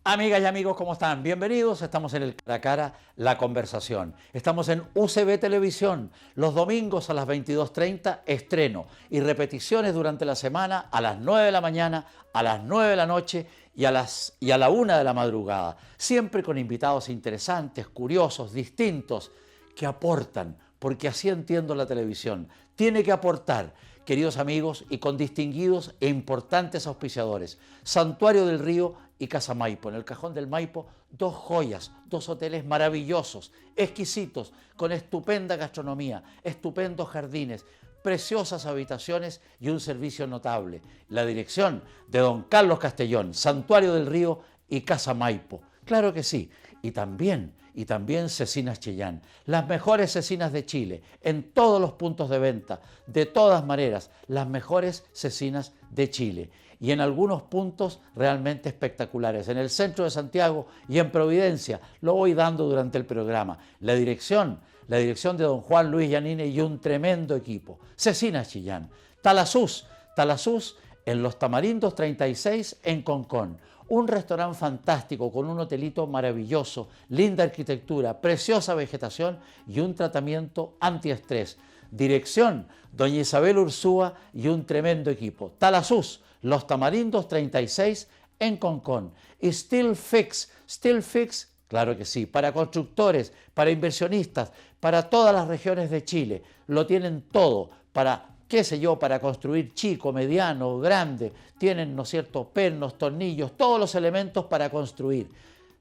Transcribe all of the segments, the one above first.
Amigas y amigos, ¿cómo están? Bienvenidos. Estamos en el Cara a Cara, la conversación. Estamos en UCB Televisión. Los domingos a las 22:30, estreno y repeticiones durante la semana a las 9 de la mañana, a las 9 de la noche y a la 1 de la madrugada. Siempre con invitados interesantes, curiosos, distintos, que aportan, porque así entiendo la televisión. Tiene que aportar, queridos amigos, y con distinguidos e importantes auspiciadores. Santuario del Río y Casa Maipo. En el Cajón del Maipo, dos joyas, dos hoteles maravillosos, exquisitos, con estupenda gastronomía, estupendos jardines, preciosas habitaciones y un servicio notable. La dirección de don Carlos Castellón, Santuario del Río y Casa Maipo. Claro que sí. Y también Cecinas Chillán, las mejores cecinas de Chile, en todos los puntos de venta, de todas maneras, las mejores cecinas de Chile. Y en algunos puntos realmente espectaculares, en el centro de Santiago y en Providencia, lo voy dando durante el programa. La dirección de don Juan Luis Yanine y un tremendo equipo. Cecinas Chillán, Talasús en Los Tamarindos 36 en Concón. Un restaurante fantástico con un hotelito maravilloso, linda arquitectura, preciosa vegetación y un tratamiento antiestrés. Dirección, doña Isabel Ursúa y un tremendo equipo. Talasús, Los Tamarindos 36 en Concón. Y Steel Fix, claro que sí, para constructores, para inversionistas, para todas las regiones de Chile. Lo tienen todo para, qué sé yo, para construir chico, mediano, grande. Tienen, ¿no es cierto?, pernos, tornillos, todos los elementos para construir.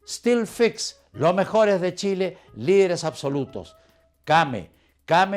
Steel Fix, los mejores de Chile, líderes absolutos. Came.cl,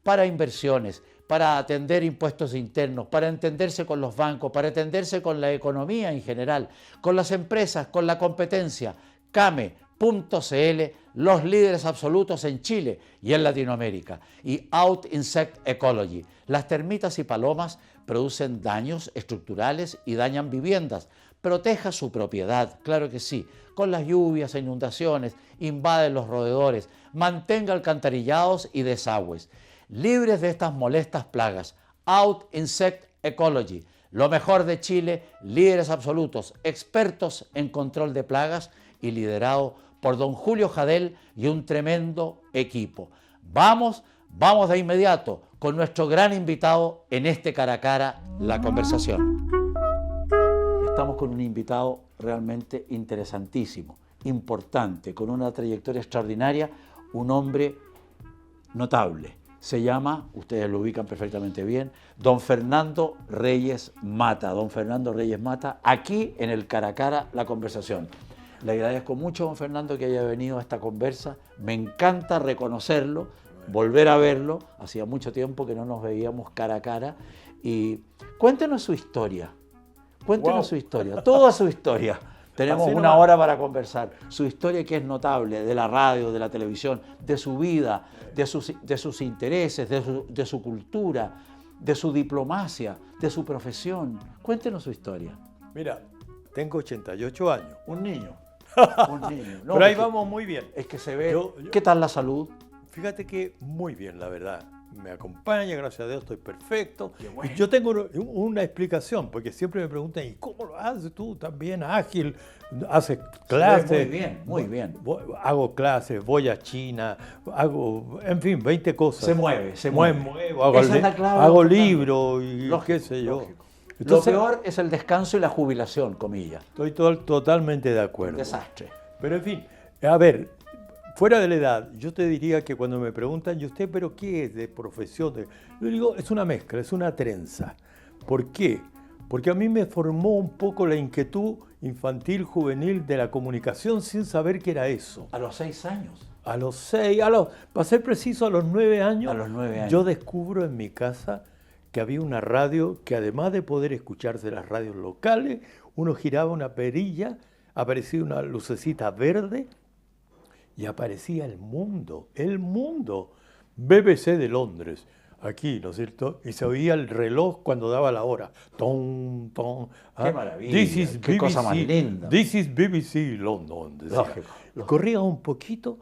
para inversiones, para atender impuestos internos, para entenderse con los bancos, para entenderse con la economía en general, con las empresas, con la competencia. Came.cl, los líderes absolutos en Chile y en Latinoamérica. Y Out Insect Ecology. Las termitas y palomas producen daños estructurales y dañan viviendas. Proteja su propiedad, claro que sí. Con las lluvias e inundaciones, invaden los roedores, mantenga alcantarillados y desagües. Libres de estas molestas plagas. Out Insect Ecology. Lo mejor de Chile, líderes absolutos, expertos en control de plagas y liderado por don Julio Jadel y un tremendo equipo. Vamos de inmediato con nuestro gran invitado en este Cara a Cara, la conversación. Estamos con un invitado realmente interesantísimo, importante, con una trayectoria extraordinaria, un hombre notable. Se llama, ustedes lo ubican perfectamente bien, don Fernando Reyes Mata. Don Fernando Reyes Mata, aquí en el Cara a Cara, la conversación. Le agradezco mucho, don Fernando, que haya venido a esta conversa. Me encanta reconocerlo, volver a verlo. Hacía mucho tiempo que no nos veíamos cara a cara. Y cuéntenos su historia. Cuéntenos su historia, toda su historia. Tenemos una hora para conversar. Su historia, que es notable, de la radio, de la televisión, de su vida, de sus intereses, de su cultura, de su diplomacia, de su profesión. Cuéntenos su historia. Mira, tengo 88 años. Un niño. Un niño. No, pero ahí vamos muy bien. Es que se ve. ¿Qué tal la salud? Fíjate que muy bien, la verdad. Me acompaña, gracias a Dios, estoy perfecto. Bueno. Y yo tengo una explicación, porque siempre me preguntan, ¿y cómo lo haces tú? Tan bien, ágil, haces clases. Muy bien. Hago clases, voy a China, hago, en fin, 20 cosas. Se mueve. Muevo, hago libros y lógico, qué sé yo. Lógico. Entonces, lo peor es el descanso y la jubilación, comillas. Estoy totalmente de acuerdo. Un desastre. Pero en fin, a ver, fuera de la edad, yo te diría que cuando me preguntan, ¿y usted pero qué es de profesión? Yo digo, es una mezcla, es una trenza. ¿Por qué? Porque a mí me formó un poco la inquietud infantil, juvenil de la comunicación sin saber qué era eso. ¿A los 6 años? A los 6, para ser preciso, a los 9 años. A los 9 años. Yo descubro en mi casa que había una radio que, además de poder escucharse las radios locales, uno giraba una perilla, aparecía una lucecita verde y aparecía el mundo, BBC de Londres, aquí, ¿no es cierto? Y se oía el reloj cuando daba la hora. Ton, ton. ¡Qué maravilla! ¡Qué cosa más linda! This is BBC London. Lógico. Y corría un poquito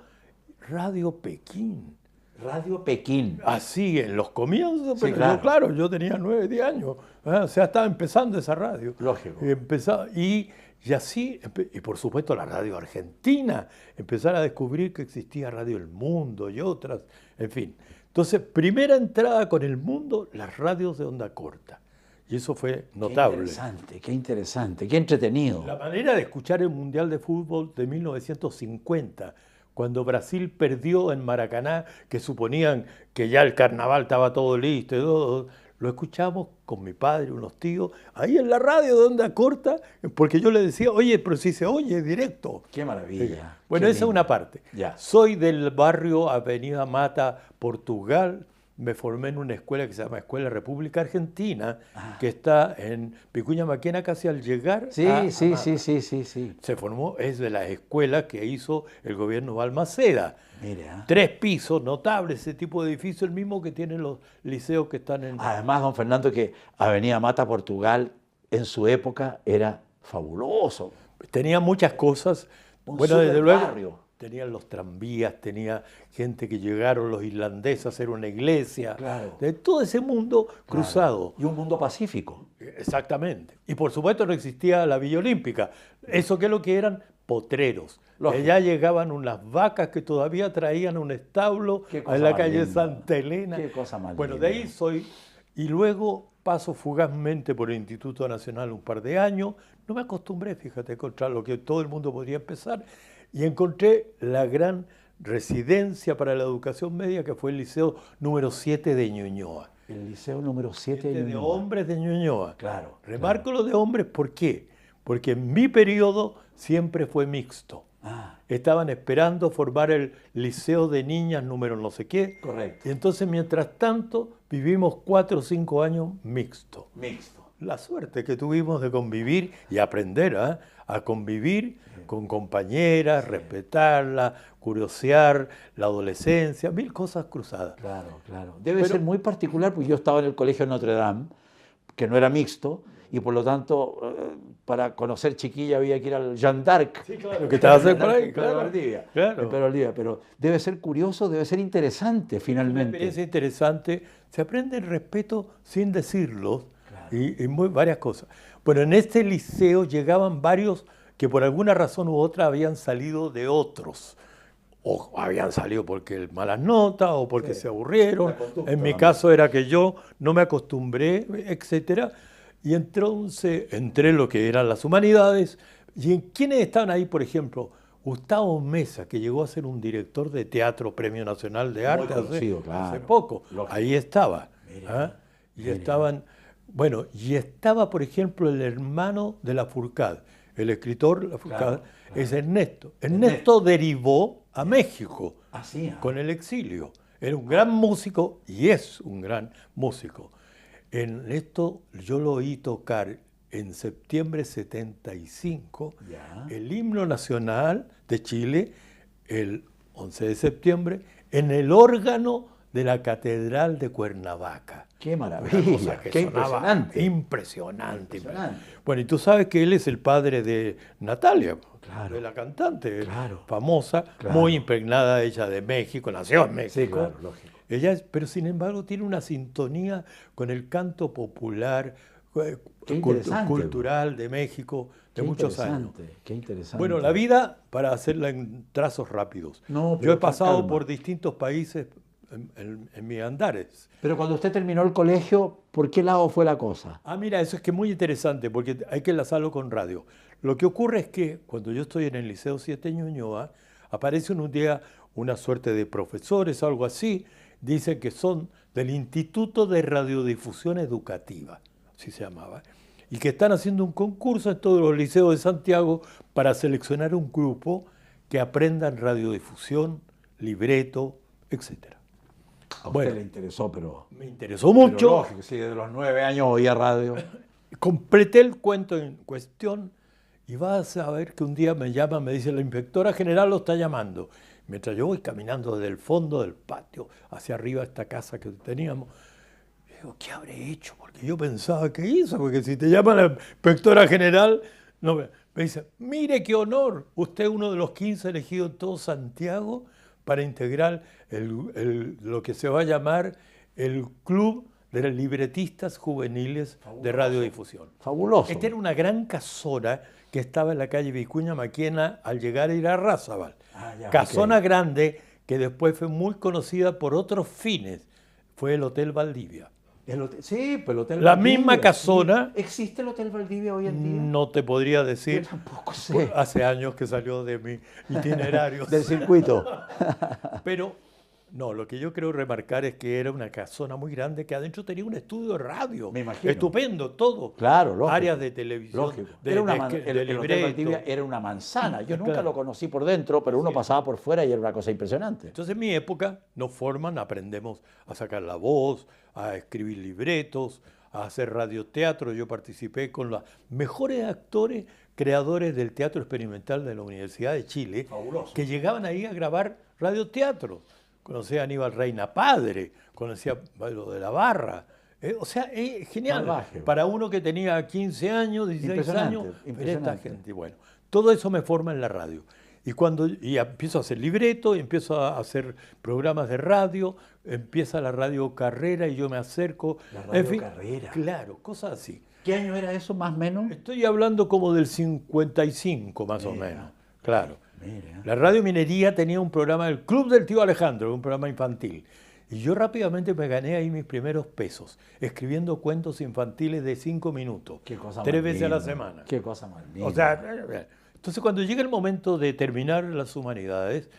Radio Pekín. Radio Pekín. Así, en los comienzos, Sí, pero claro. yo tenía 9, 10 años. O sea, estaba empezando esa radio. Lógico. Y Y así, y por supuesto la radio argentina, empezar a descubrir que existía Radio El Mundo y otras, en fin. Entonces, primera entrada con El Mundo, las radios de onda corta. Y eso fue notable. Qué interesante, qué entretenido. La manera de escuchar el Mundial de Fútbol de 1950, cuando Brasil perdió en Maracaná, que suponían que ya el carnaval estaba todo listo y todo, lo escuchamos con mi padre, unos tíos, ahí en la radio de onda corta, porque yo le decía, oye, pero si se oye directo. Qué maravilla. Bueno, qué esa es lindo. una parte. Ya. Soy del barrio Avenida Mata, Portugal. Me formé en una escuela que se llama Escuela República Argentina, que está en Vicuña Maquena, casi al llegar Sí, a sí, Mata. sí. Se formó, es de las escuelas que hizo el gobierno Balmaceda. Mira. 3 pisos, notable ese tipo de edificio, el mismo que tienen los liceos que están en... Además, don Fernando, que Avenida Mata, Portugal, en su época era fabuloso. Tenía muchas cosas. Un Bueno, desde luego, superbarrio. tenían los tranvías, tenía gente que llegaron, los irlandeses a hacer una iglesia. Claro. De todo ese mundo cruzado. Y un mundo pacífico. Exactamente. Y por supuesto no existía la Villa Olímpica. Eso que es lo que eran potreros. Lógico. Allá llegaban unas vacas que todavía traían un establo Qué cosa en la más calle linda. Santa Elena. Qué cosa más Bueno, linda. de ahí soy... Y luego paso fugazmente por el Instituto Nacional un par de años. No me acostumbré, fíjate, contra lo que todo el mundo podría empezar. Y encontré la gran residencia para la educación media, que fue el Liceo número 7 de Ñuñoa. El liceo número 7 De Ñuñoa. hombres de Ñuñoa. Claro. Remarco lo de hombres, ¿por qué? Porque en mi periodo siempre fue mixto. Estaban esperando formar el liceo de niñas número no sé qué. Correcto. Y entonces, mientras tanto, vivimos 4 o 5 años mixto. Mixto. La suerte que tuvimos de convivir y aprender a convivir con compañeras, respetarla, curiosear, la adolescencia, 1000 cosas cruzadas. Claro. Debe ser muy particular, porque yo estaba en el colegio Notre Dame, que no era mixto, y por lo tanto, para conocer chiquilla había que ir al Jeanne d'Arc. Sí, claro, que te vas a hacer por ahí, En Pedro claro. Valdivia. Claro. En Pedro Valdivia. Pero debe ser curioso, debe ser interesante Una finalmente. experiencia interesante. Se aprende el respeto sin decirlo y varias cosas. Bueno, en este liceo llegaban varios que por alguna razón u otra habían salido de otros. O habían salido porque malas notas o porque se aburrieron. La conducta En mi también. caso era que yo no me acostumbré, etcétera. Y entonces entré en lo que eran las humanidades. ¿Y en quiénes estaban ahí, por ejemplo? Gustavo Mesa, que llegó a ser un director de teatro, Premio Nacional de Arte conocido, hace claro. poco. Lógico. Ahí estaba. Mira, Y estaban, bueno, y estaba, por ejemplo, el hermano de Lafourcade, el escritor Lafourcade, es Ernesto. Ernesto derivó a México con el exilio. Era un gran músico y es un gran músico. Ernesto yo lo oí tocar en septiembre 75, el himno nacional de Chile, el 11 de septiembre, en el órgano de la Catedral de Cuernavaca. Qué Una maravilla, cosa que qué sonaba impresionante. impresionante. Bueno, y tú sabes que él es el padre de Natalia, Claro. de la cantante Claro. famosa, Claro. muy impregnada ella de México, nació en México. Sí, claro, lógico. Ella pero sin embargo tiene una sintonía con el canto popular, Qué interesante. cultural de México de Qué muchos años. interesante, Qué interesante. Bueno, la vida, para hacerla en trazos rápidos. No, Yo pero he pasado calma. por distintos países en mis andares. Pero cuando usted terminó el colegio, ¿por qué lado fue la cosa? Mira, eso es que es muy interesante porque hay que enlazarlo con radio. Lo que ocurre es que cuando yo estoy en el Liceo 7 Ñuñoa, aparecen un día una suerte de profesores, algo así, dicen que son del Instituto de Radiodifusión Educativa, así se llamaba, y que están haciendo un concurso en todos los liceos de Santiago para seleccionar un grupo que aprendan radiodifusión, libreto, etcétera. A usted Bueno, le interesó, pero... me interesó mucho. Pero lógico, sí, desde los 9 años oía radio. Completé el cuento en cuestión y vas a ver que un día me llama, me dice, la inspectora general lo está llamando. Mientras yo voy caminando desde el fondo del patio hacia arriba a esta casa que teníamos, digo, ¿qué habré hecho? Porque yo pensaba que hizo, porque si te llama la inspectora general, no me dice, mire qué honor, usted es uno de los 15 elegidos en todo Santiago para integrar lo que se va a llamar el Club de libretistas juveniles de radiodifusión. Fabuloso. Esta era una gran casona que estaba en la calle Vicuña Maquena al llegar a ir a Razabal. Casona grande que después fue muy conocida por otros fines. Fue el Hotel Valdivia. Sí, pues el Hotel La Valdivia. misma casona. ¿Existe el Hotel Valdivia hoy en día? No te podría decir. Yo tampoco sé. Hace años que salió de mi itinerario. Del circuito. Pero no, lo que yo creo remarcar es que era una casona muy grande que adentro tenía un estudio de radio. Me imagino. Estupendo, todo. Claro, lógico. Áreas de televisión. Lógico. De, Era una de- man- de el Hotel libreto. Valdivia era una manzana. Yo nunca Claro. lo conocí por dentro, pero uno pasaba por fuera y era una cosa impresionante. Entonces en mi época nos forman, aprendemos a sacar la voz, a escribir libretos, a hacer radioteatro. Yo participé con los mejores actores creadores del teatro experimental de la Universidad de Chile, Fabuloso. que llegaban ahí a grabar radioteatro. Conocí a Aníbal Reina Padre, conocí a Pablo de la Barra. Genial. Salvaje. Para uno que tenía 15 años, 16 Impresionante, años, era esta impresionante. gente. Bueno, todo eso me forma en la radio. Y empiezo a hacer libreto, empiezo a hacer programas de radio, empieza la radio carrera y yo me acerco. La radio en fin, carrera. claro, cosas así. ¿Qué año era eso, más o menos? Estoy hablando como del 55 más o menos, claro. Mira. La Radio Minería tenía un programa, el Club del Tío Alejandro, un programa infantil. Y yo rápidamente me gané ahí mis primeros pesos, escribiendo cuentos infantiles de 5 minutos, Qué cosa 3 más veces a la linda. semana. Qué cosa más linda. O sea, entonces cuando llega el momento de terminar las humanidades,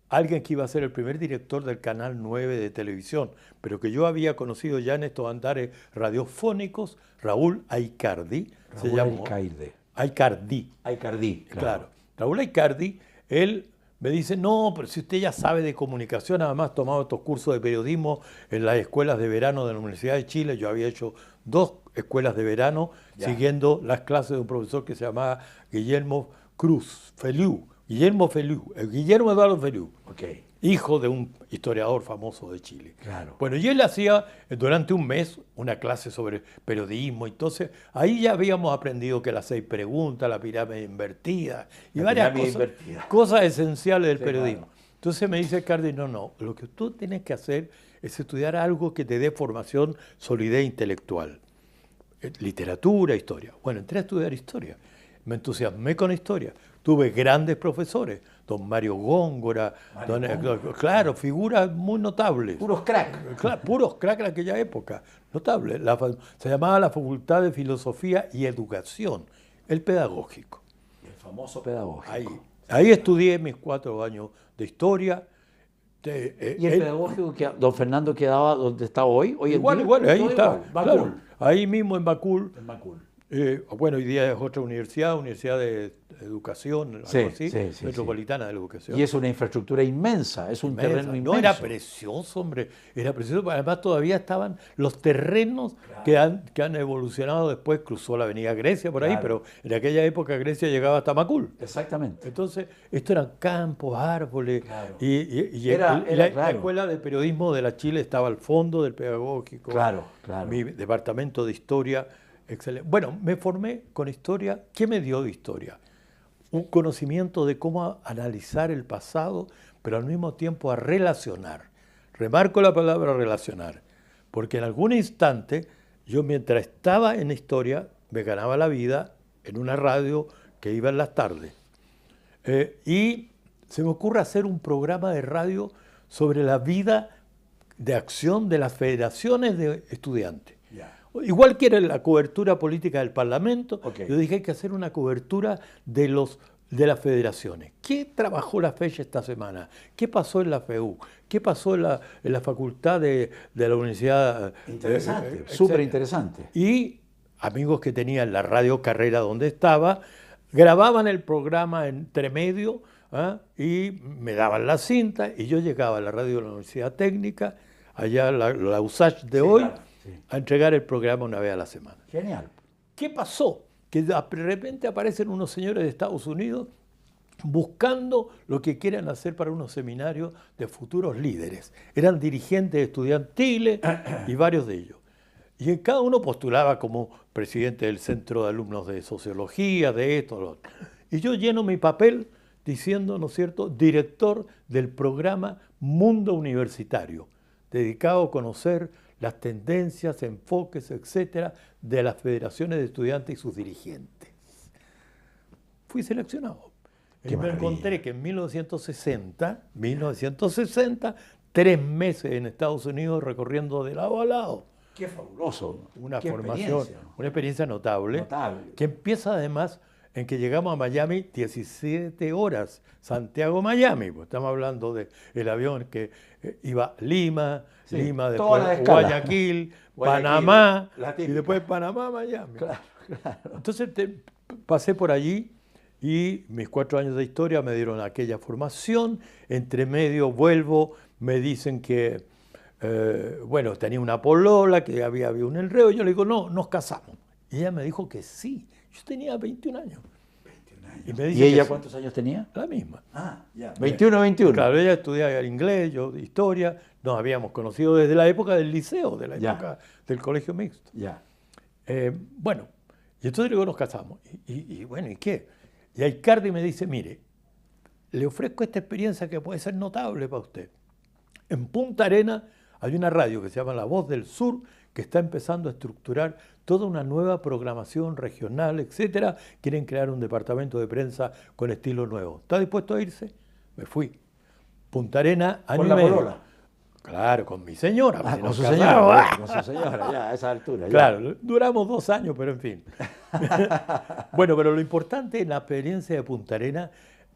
alguien que iba a ser el primer director del Canal 9 de televisión, pero que yo había conocido ya en estos andares radiofónicos, Raúl Aicardi, se llamó. Aicardi. Aicardi, Claro. Raúl Aicardi, él me dice, no, pero si usted ya sabe de comunicación, además tomado estos cursos de periodismo en las escuelas de verano de la Universidad de Chile, yo había hecho 2 escuelas de verano siguiendo las clases de un profesor que se llamaba Guillermo Feliu, Guillermo Eduardo Feliu, Ok. hijo de un historiador famoso de Chile. Claro. Bueno, y él hacía durante un mes una clase sobre periodismo, entonces ahí ya habíamos aprendido que las 6 preguntas, la pirámide invertida y La varias pirámide cosas, invertida. cosas esenciales del Sí, periodismo. claro. Entonces me dice Cardi, no, lo que tú tienes que hacer es estudiar algo que te dé formación, solidez intelectual. Literatura, historia. Bueno, entré a estudiar historia. Me entusiasmé con historia. Tuve grandes profesores, don Mario Góngora, claro, figuras muy notables. Puros crack. Claro, puros crack en aquella época, notable. Se llamaba la Facultad de Filosofía y Educación, el pedagógico. El famoso pedagógico. Ahí estudié mis 4 años de historia. ¿Y el pedagógico que don Fernando quedaba donde está hoy? Hoy en día, Igual, ahí todo está. igual, Macul. Claro, ahí mismo en Macul. En Macul. Bueno, hoy día es otra universidad de educación, algo Sí, así, sí, metropolitana de educación. Y es una infraestructura inmensa, es un terreno inmenso. No, era precioso, hombre, era precioso. Además todavía estaban los terrenos que han evolucionado después, cruzó la avenida Grecia por ahí, pero en aquella época Grecia llegaba hasta Macul. Exactamente. Entonces, esto eran campos, árboles, Claro. y Era la claro. Escuela de Periodismo de la Chile estaba al fondo del pedagógico. Claro, claro. Mi departamento de historia, excelente. Bueno, me formé con historia. ¿Qué me dio de historia? Un conocimiento de cómo analizar el pasado, pero al mismo tiempo a relacionar. Remarco la palabra relacionar, porque en algún instante yo mientras estaba en historia me ganaba la vida en una radio que iba en las tardes. Y se me ocurre hacer un programa de radio sobre la vida de acción de las federaciones de estudiantes. Igual que era la cobertura política del Parlamento, yo dije hay que hacer una cobertura de las federaciones. ¿Qué trabajó la fecha esta semana? ¿Qué pasó en la FEU? ¿Qué pasó en la facultad de la universidad? Interesante, súper interesante. Y amigos que tenían la radio carrera donde estaba, grababan el programa entre medio y me daban la cinta y yo llegaba a la radio de la Universidad Técnica, allá la USACH de hoy, claro. a entregar el programa una vez a la semana. Genial. ¿Qué pasó? Que de repente aparecen unos señores de Estados Unidos buscando lo que quieran hacer para unos seminarios de futuros líderes. Eran dirigentes estudiantiles y varios de ellos. Y en cada uno postulaba como presidente del Centro de Alumnos de Sociología, de esto, lo otro. Y yo lleno mi papel diciendo, ¿no es cierto?, director del programa Mundo Universitario, dedicado a conocer las tendencias, enfoques, etcétera, de las federaciones de estudiantes y sus dirigentes. Fui seleccionado. Y me encontré que en 1960, 3 meses en Estados Unidos recorriendo de lado a lado. Qué fabuloso. Una Qué formación, una experiencia notable, que empieza además en que llegamos a Miami 17 horas, Santiago-Miami, pues estamos hablando del avión que iba Lima, Lima, después Guayaquil, Panamá, y después Panamá-Miami. Claro. Entonces pasé por allí y mis 4 años de historia me dieron aquella formación, entre medio vuelvo, me dicen que, bueno, tenía una polola, que había un enredo, yo le digo, no, nos casamos. Y ella me dijo que sí. Yo tenía 21 años. 21 años. ¿Y ella cuántos años tenía? La misma. Ah, ya. 21, 21. Claro, ella estudiaba inglés, yo historia. Nos habíamos conocido desde la época del liceo, de la época del colegio mixto. Ya. Bueno, y entonces luego nos casamos. Y bueno, ¿y qué? Y Aicardi me dice, mire, le ofrezco esta experiencia que puede ser notable para usted. En Punta Arenas hay una radio que se llama La Voz del Sur, que está empezando a estructurar toda una nueva programación regional, etcétera. Quieren crear un departamento de prensa con estilo nuevo. ¿Está dispuesto a irse? Me fui. Punta Arenas, año y medio. ¿Con la polola? Claro, con mi señora. Con su señora, con su señora, ya a esa altura. Ya. Claro, duramos 2 años, pero en fin. Bueno, pero lo importante en la experiencia de Punta Arenas,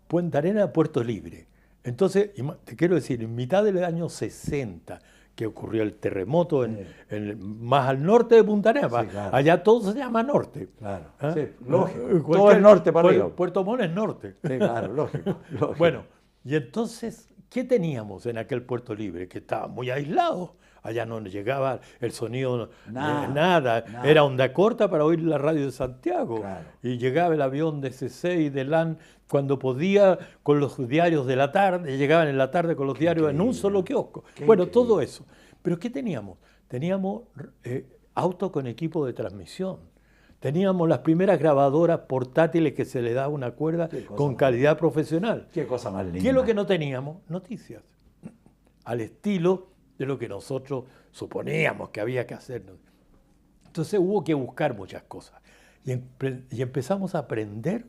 Puerto Libre. Entonces, te quiero decir, en mitad del año 60, que ocurrió el terremoto más al norte de Punta Arenas, claro. Allá todo se llama norte. Claro, sí, lógico. Todo el norte para arriba. Puerto Montt es norte. Sí, claro, lógico. Bueno, y entonces, ¿qué teníamos en aquel Puerto Libre? Que estaba muy aislado. Allá no llegaba el sonido, nada. Era onda corta para oír la radio de Santiago. Claro. Y llegaba el avión de CC y de LAN cuando podía, con los diarios de la tarde, llegaban en la tarde con los diarios en un solo kiosco. Bueno, todo eso. ¿Pero qué teníamos? Teníamos auto con equipo de transmisión. Teníamos las primeras grabadoras portátiles que se le daba una cuerda con calidad profesional. Qué cosa más linda. ¿Qué es lo que no teníamos? Noticias. Al estilo de lo que nosotros suponíamos que había que hacer. Entonces hubo que buscar muchas cosas. Y empezamos a aprender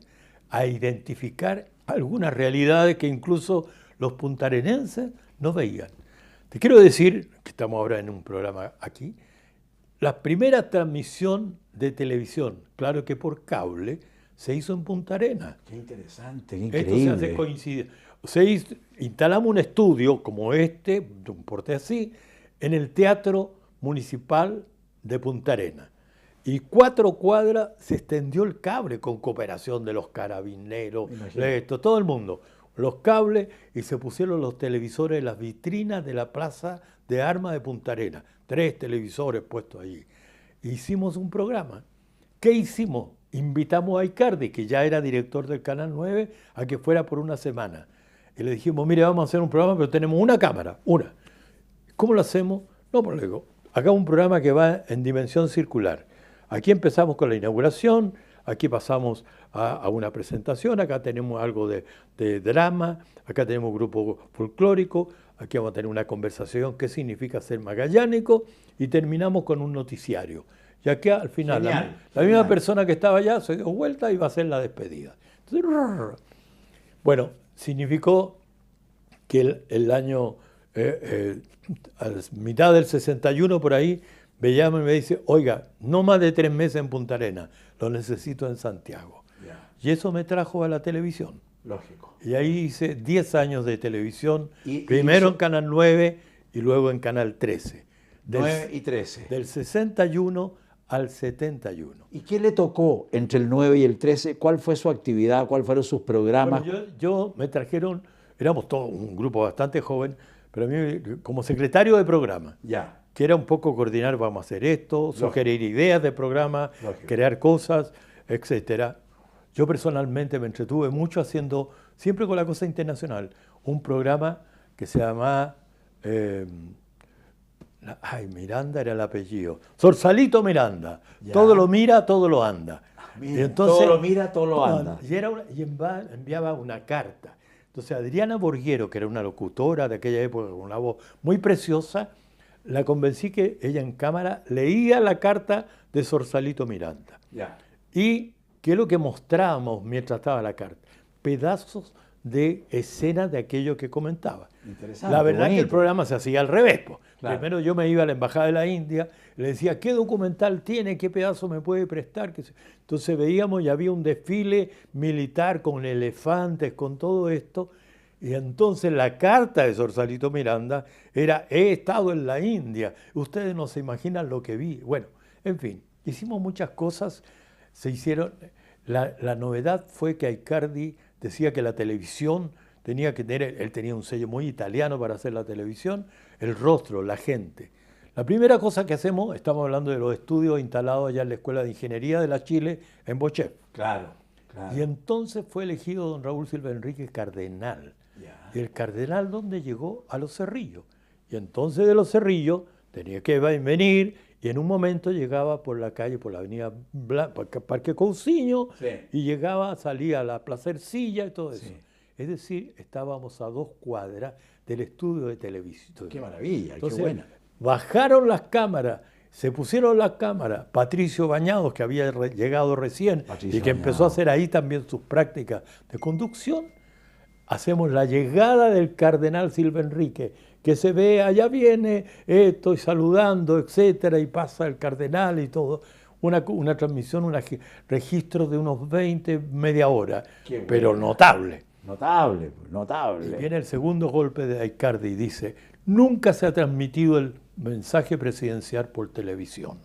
a identificar algunas realidades que incluso los puntarenenses no veían. Te quiero decir, que estamos ahora en un programa aquí, la primera transmisión de televisión, claro que por cable, se hizo en Punta Arenas. Qué interesante, qué increíble. Esto se hace coincidir. Instalamos un estudio como este, de un porte así, en el Teatro Municipal de Punta Arenas. Y 4 cuadras se extendió el cable con cooperación de los carabineros, todo el mundo. Los cables y se pusieron los televisores en las vitrinas de la Plaza de Armas de Punta Arenas. 3 televisores puestos allí. Hicimos un programa. ¿Qué hicimos? Invitamos a Aicardi, que ya era director del Canal 9, a que fuera por una semana. Y le dijimos, mire, vamos a hacer un programa, pero tenemos una cámara, una. ¿Cómo lo hacemos? No, pues le digo, hagamos un programa que va en dimensión circular. Aquí empezamos con la inauguración, aquí pasamos a una presentación, acá tenemos algo de drama, acá tenemos un grupo folclórico, aquí vamos a tener una conversación, qué significa ser magallánico, y terminamos con un noticiario. Y aquí al final, la misma persona que estaba allá se dio vuelta y va a hacer la despedida. Entonces, bueno, significó que el año, a mitad del 61 por ahí, me llama y me dice, oiga, no más de 3 meses en Punta Arenas, lo necesito en Santiago. Y eso me trajo a la televisión. Lógico. Y ahí hice 10 años de televisión, primero en Canal 9 y luego en Canal 13. 9 y 13. Del 61 al 71. ¿Y qué le tocó entre el 9 y el 13? ¿Cuál fue su actividad? ¿Cuáles fueron sus programas? Bueno, yo me trajeron, éramos todos un grupo bastante joven, pero a mí como secretario de programa. Ya. Que era un poco coordinar, vamos a hacer esto, sugerir ideas de programa, crear cosas, etcétera. Yo personalmente me entretuve mucho haciendo, siempre con la cosa internacional, un programa que se llama, Miranda era el apellido, Sorsalito Miranda, ya. Todo lo mira, todo lo anda. Mira, y entonces, todo lo mira, todo lo anda. Y enviaba una carta. Entonces Adriana Borguero, que era una locutora de aquella época con una voz muy preciosa, la convencí que ella en cámara leía la carta de Sorsalito Miranda. Ya. ¿Y qué es lo que mostrábamos mientras estaba la carta? Pedazos de escenas de aquello que comentaba. Interesante, La verdad bonito. que el programa se hacía al revés. Po. Claro. Primero yo me iba a la Embajada de la India, le decía, ¿qué documental tiene? ¿Qué pedazo me puede prestar? Entonces veíamos y había un desfile militar con elefantes, con todo esto. Y entonces la carta de Sorsalito Miranda era, he estado en la India. Ustedes no se imaginan lo que vi. Bueno, en fin, hicimos muchas cosas, se hicieron. La novedad fue que Aicardi decía que la televisión tenía que tener, él tenía un sello muy italiano para hacer la televisión, el rostro, la gente. La primera cosa que hacemos, estamos hablando de los estudios instalados allá en la Escuela de Ingeniería de la Chile, en Bochef. Claro, claro. Y entonces fue elegido don Raúl Silva Enrique cardenal. Ya. Y el cardenal, ¿dónde llegó? A Los Cerrillos. Y entonces de Los Cerrillos tenía que venir y en un momento llegaba por la calle, por la avenida Parque Cousiño, Sí. y llegaba, salía a la Plaza Ercilla y todo eso. Sí. Es decir, estábamos a 2 cuadras del estudio de televisión. Qué maravilla, Entonces, qué buena. bajaron las cámaras, se pusieron las cámaras. Patricio Bañados, que había llegado recién Patricio y que empezó a Bañados. hacer ahí también sus prácticas de conducción, hacemos la llegada del cardenal Silva Enrique, que se ve, allá viene, estoy saludando, etcétera, y pasa el cardenal y todo. Una transmisión, un registro de unos 20, media hora, Qué pero buena. notable. Notable, Y notable. viene el segundo golpe de Aicardi y dice, nunca se ha transmitido el mensaje presidencial por televisión.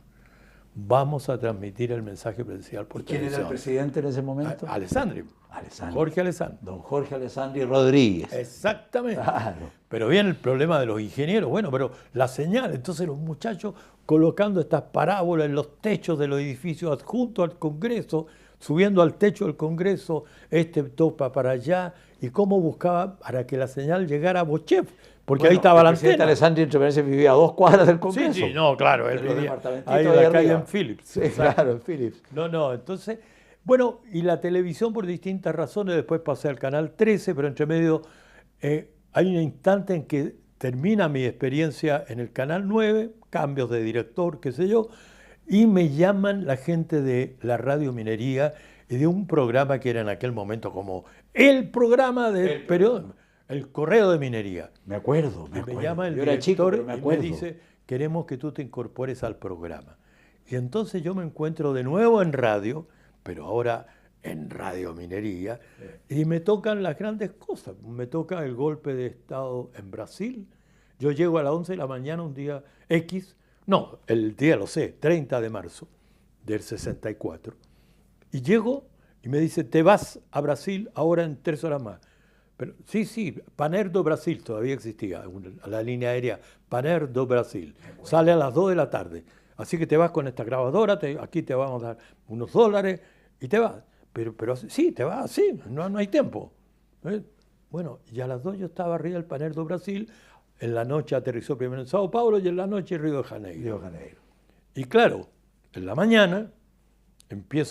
Vamos a transmitir el mensaje presidencial por ¿Quién era el televisión. presidente en ese momento? Alessandri. Alessandri. Jorge Alessandri. Don Jorge Alessandri Rodríguez. Exactamente. Claro. Pero viene el problema de los ingenieros. Bueno, pero la señal, entonces los muchachos colocando estas parábolas en los techos de los edificios adjuntos al Congreso, subiendo al techo del Congreso, este topa para allá, y cómo buscaba para que la señal llegara a Bochef, porque Bueno, ahí estaba la el presidente antena. Alessandri entre paréntesis vivía a 2 cuadras del Sí, Congreso. sí, no, claro, él De los vivía departamentitos ahí en de la calle arriba. en Phillips. Sí, Exacto. claro, en Phillips. No, entonces, bueno, y la televisión por distintas razones, después pasé al Canal 13, pero entre medio hay un instante en que termina mi experiencia en el Canal 9, cambios de director, qué sé yo, y me llaman la gente de la Radio Minería y de un programa que era en aquel momento como el programa del periódico, el Correo de Minería. Me acuerdo, me Y acuerdo. me llama el Yo era chico, director pero me y me acuerdo. dice, queremos que tú te incorpores al programa. Y entonces yo me encuentro de nuevo en radio, pero ahora en Radio Minería, y me tocan las grandes cosas. Me toca el golpe de Estado en Brasil. Yo llego a las 11 de la mañana un día X, no, el día lo sé, 30 de marzo del 64. Y llego y me dice, te vas a Brasil ahora en 3 horas más. Pero, sí, Panerdo Brasil todavía existía, la línea aérea Panerdo Brasil. Sale a las 2 de la tarde. Así que te vas con esta grabadora, aquí te vamos a dar unos dólares y te vas. Pero sí, te vas así, no hay tiempo. Bueno, y a las 2 yo estaba arriba del Panerdo Brasil, en la noche aterrizó primero en Sao Paulo y en la noche en Río de Janeiro. Río de Janeiro. Y claro, en la mañana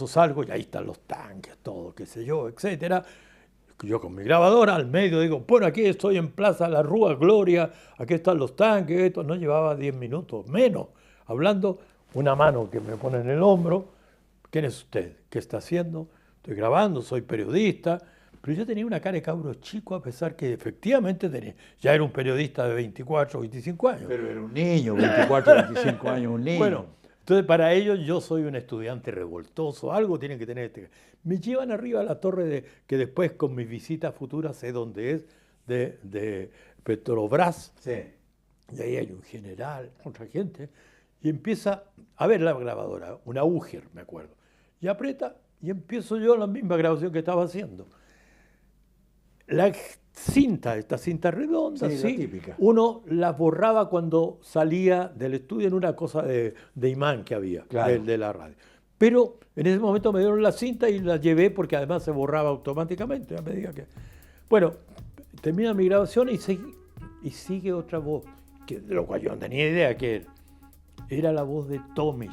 salgo y ahí están los tanques, todo, qué sé yo, etcétera. Yo con mi grabadora al medio digo, bueno, aquí estoy en Plaza La Rúa Gloria, aquí están los tanques, esto. No llevaba 10 minutos, menos, hablando, una mano que me pone en el hombro. ¿Quién es usted? ¿Qué está haciendo? Estoy grabando, soy periodista. Pero yo tenía una cara de cabro chico, a pesar que efectivamente ya era un periodista de 24, 25 años. Pero era un niño, 24, 25 años, un niño. Bueno, entonces para ellos yo soy un estudiante revoltoso, algo tiene que tener Me llevan arriba a la torre que después con mis visitas futuras sé dónde es, de Petrobras. Sí. Y ahí hay un general, otra gente, y empieza a ver la grabadora, una Uger, me acuerdo. Y aprieta y empiezo yo la misma grabación que estaba haciendo. La cinta, esta cinta redonda, Sí, la ¿sí? típica. Uno la borraba cuando salía del estudio en una cosa de imán que había, Claro. de la radio. Pero en ese momento me dieron la cinta y la llevé porque además se borraba automáticamente a medida que... Bueno, termina mi grabación y sigue otra voz, de lo cual yo no tenía idea que era. Era la voz de Tomic.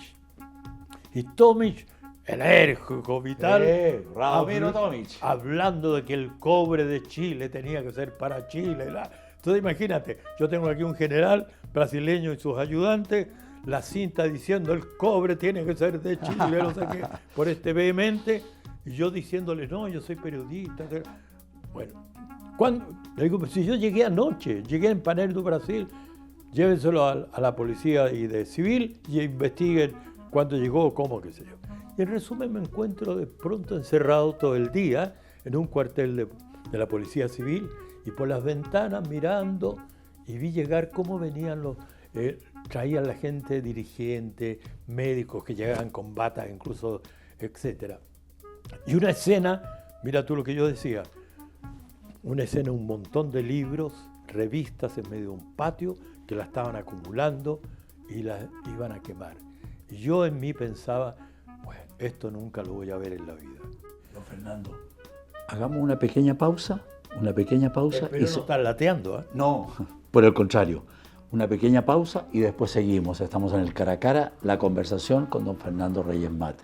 Y Tomic, enérgico, vital, Radomiro Tomic. hablando de que el cobre de Chile tenía que ser para Chile. Entonces imagínate, yo tengo aquí un general brasileños y sus ayudantes, la cinta diciendo el cobre tiene que ser de Chile, no sé qué, por este vehemente, y yo diciéndole, no, yo soy periodista. Bueno, le digo, pues si yo llegué anoche, llegué en Panel do Brasil, llévenselo a la policía y de civil y investiguen cuándo llegó, cómo, qué sé yo. Y en resumen me encuentro de pronto encerrado todo el día en un cuartel de la policía civil y por las ventanas mirando y vi llegar cómo venían traían la gente, dirigentes, médicos que llegaban con batas incluso, etc. Y una escena, mira tú lo que yo decía, una escena, un montón de libros, revistas en medio de un patio que la estaban acumulando y la iban a quemar. Y yo en mí pensaba, bueno, esto nunca lo voy a ver en la vida. Don Fernando, hagamos una pequeña pausa. Pero no estás lateando, ¿eh? No, por el contrario. Una pequeña pausa y después seguimos. Estamos en el Cara a Cara, la conversación con don Fernando Reyes Mate.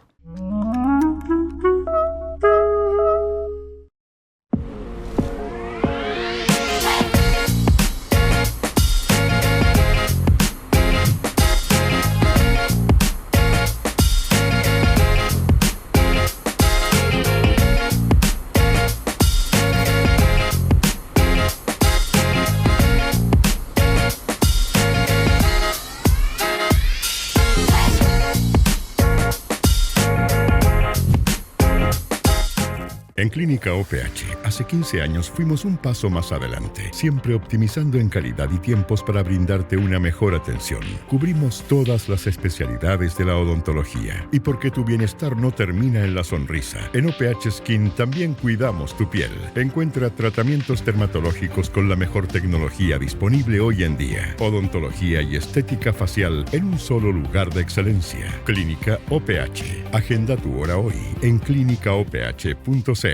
En Clínica OPH, hace 15 años fuimos un paso más adelante, siempre optimizando en calidad y tiempos para brindarte una mejor atención. Cubrimos todas las especialidades de la odontología. Y porque tu bienestar no termina en la sonrisa, en OPH Skin también cuidamos tu piel. Encuentra tratamientos dermatológicos con la mejor tecnología disponible hoy en día. Odontología y estética facial en un solo lugar de excelencia. Clínica OPH. Agenda tu hora hoy en clínicaoph.cl.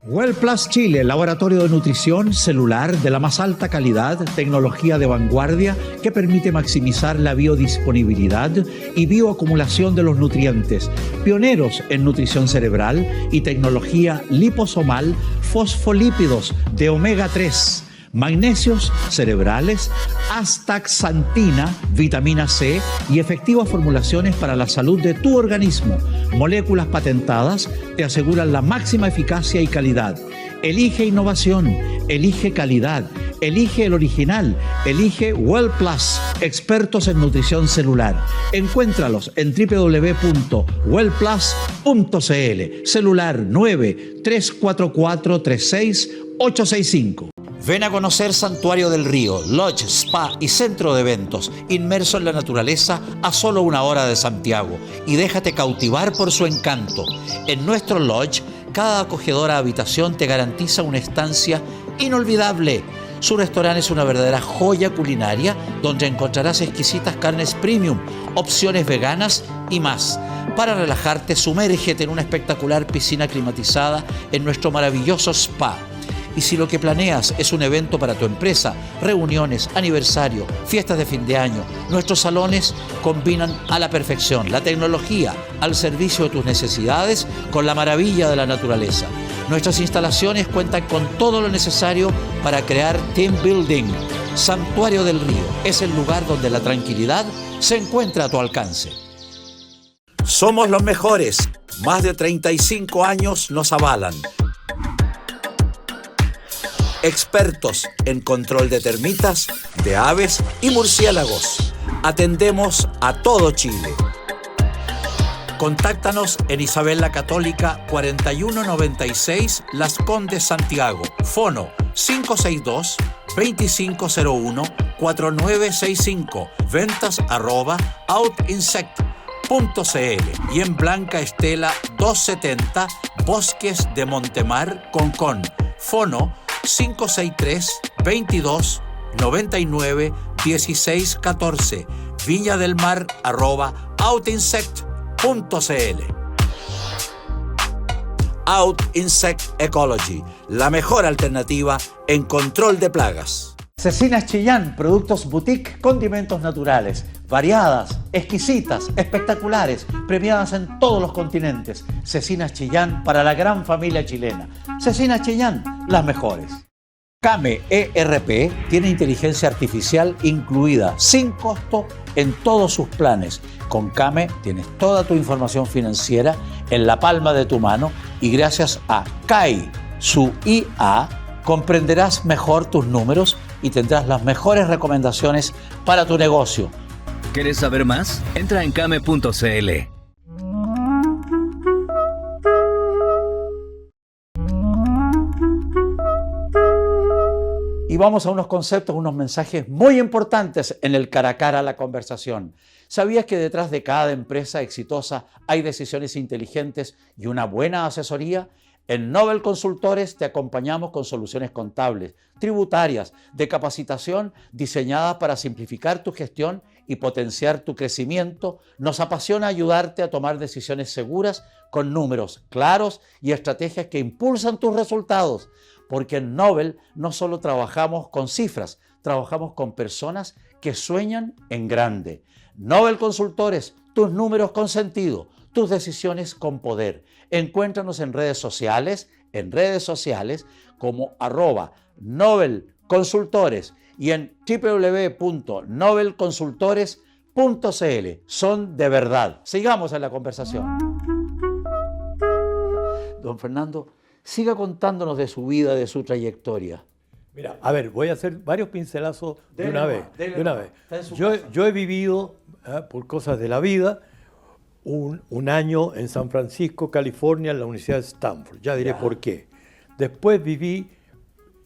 WellPlus Chile, laboratorio de nutrición celular de la más alta calidad, tecnología de vanguardia que permite maximizar la biodisponibilidad y bioacumulación de los nutrientes, pioneros en nutrición cerebral y tecnología liposomal, fosfolípidos de omega 3, magnesios cerebrales, astaxantina, vitamina C y efectivas formulaciones para la salud de tu organismo. Moléculas patentadas te aseguran la máxima eficacia y calidad. Elige innovación, elige calidad, elige el original, elige WellPlus, expertos en nutrición celular. Encuéntralos en www.wellplus.cl, celular 9-344-36865. Ven a conocer Santuario del Río, Lodge, Spa y Centro de Eventos, inmerso en la naturaleza a solo 1 hora de Santiago, y déjate cautivar por su encanto. En nuestro Lodge, cada acogedora habitación te garantiza una estancia inolvidable. Su restaurante es una verdadera joya culinaria donde encontrarás exquisitas carnes premium, opciones veganas y más. Para relajarte, sumérgete en una espectacular piscina climatizada en nuestro maravilloso spa. Y si lo que planeas es un evento para tu empresa, reuniones, aniversario, fiestas de fin de año, nuestros salones combinan a la perfección la tecnología al servicio de tus necesidades con la maravilla de la naturaleza. Nuestras instalaciones cuentan con todo lo necesario para crear team building. Santuario del Río es el lugar donde la tranquilidad se encuentra a tu alcance. Somos los mejores. Más de 35 años nos avalan. Expertos en control de termitas, de aves y murciélagos. Atendemos a todo Chile. Contáctanos en Isabel la Católica 4196 Las Condes, Santiago. Fono 562-2501-4965. Ventas @outinsect.cl. Y en Blanca Estela 270 Bosques de Montemar, Concón. Fono 563-22 99 16 14, Viña del Mar @OutInsect.cl. OutInsect Ecology, la mejor alternativa en control de plagas. Cecinas Chillán, productos boutique, condimentos naturales, variadas, exquisitas, espectaculares, premiadas en todos los continentes. Cecinas Chillán para la gran familia chilena. Cecinas Chillán, las mejores. Kame ERP tiene inteligencia artificial incluida sin costo en todos sus planes. Con Kame tienes toda tu información financiera en la palma de tu mano y gracias a KAI, su IA, comprenderás mejor tus números y tendrás las mejores recomendaciones para tu negocio. ¿Quieres saber más? Entra en kame.cl. Y vamos a unos conceptos, unos mensajes muy importantes en el cara a cara a la conversación. ¿Sabías que detrás de cada empresa exitosa hay decisiones inteligentes y una buena asesoría? En Nobel Consultores te acompañamos con soluciones contables, tributarias, de capacitación diseñadas para simplificar tu gestión y potenciar tu crecimiento. Nos apasiona ayudarte a tomar decisiones seguras con números claros y estrategias que impulsan tus resultados. Porque en Nobel no solo trabajamos con cifras, trabajamos con personas que sueñan en grande. Nobel Consultores, tus números con sentido, tus decisiones con poder. Encuéntranos en redes sociales como @Nobel Consultores y en www.nobelconsultores.cl. Son de verdad. Sigamos en la conversación. Don Fernando, siga contándonos de su vida, de su trayectoria. Mira, a ver, voy a hacer varios pincelazos de una vez. Yo he vivido, por cosas de la vida, un año en San Francisco, California, en la Universidad de Stanford. Ya diré por qué. Después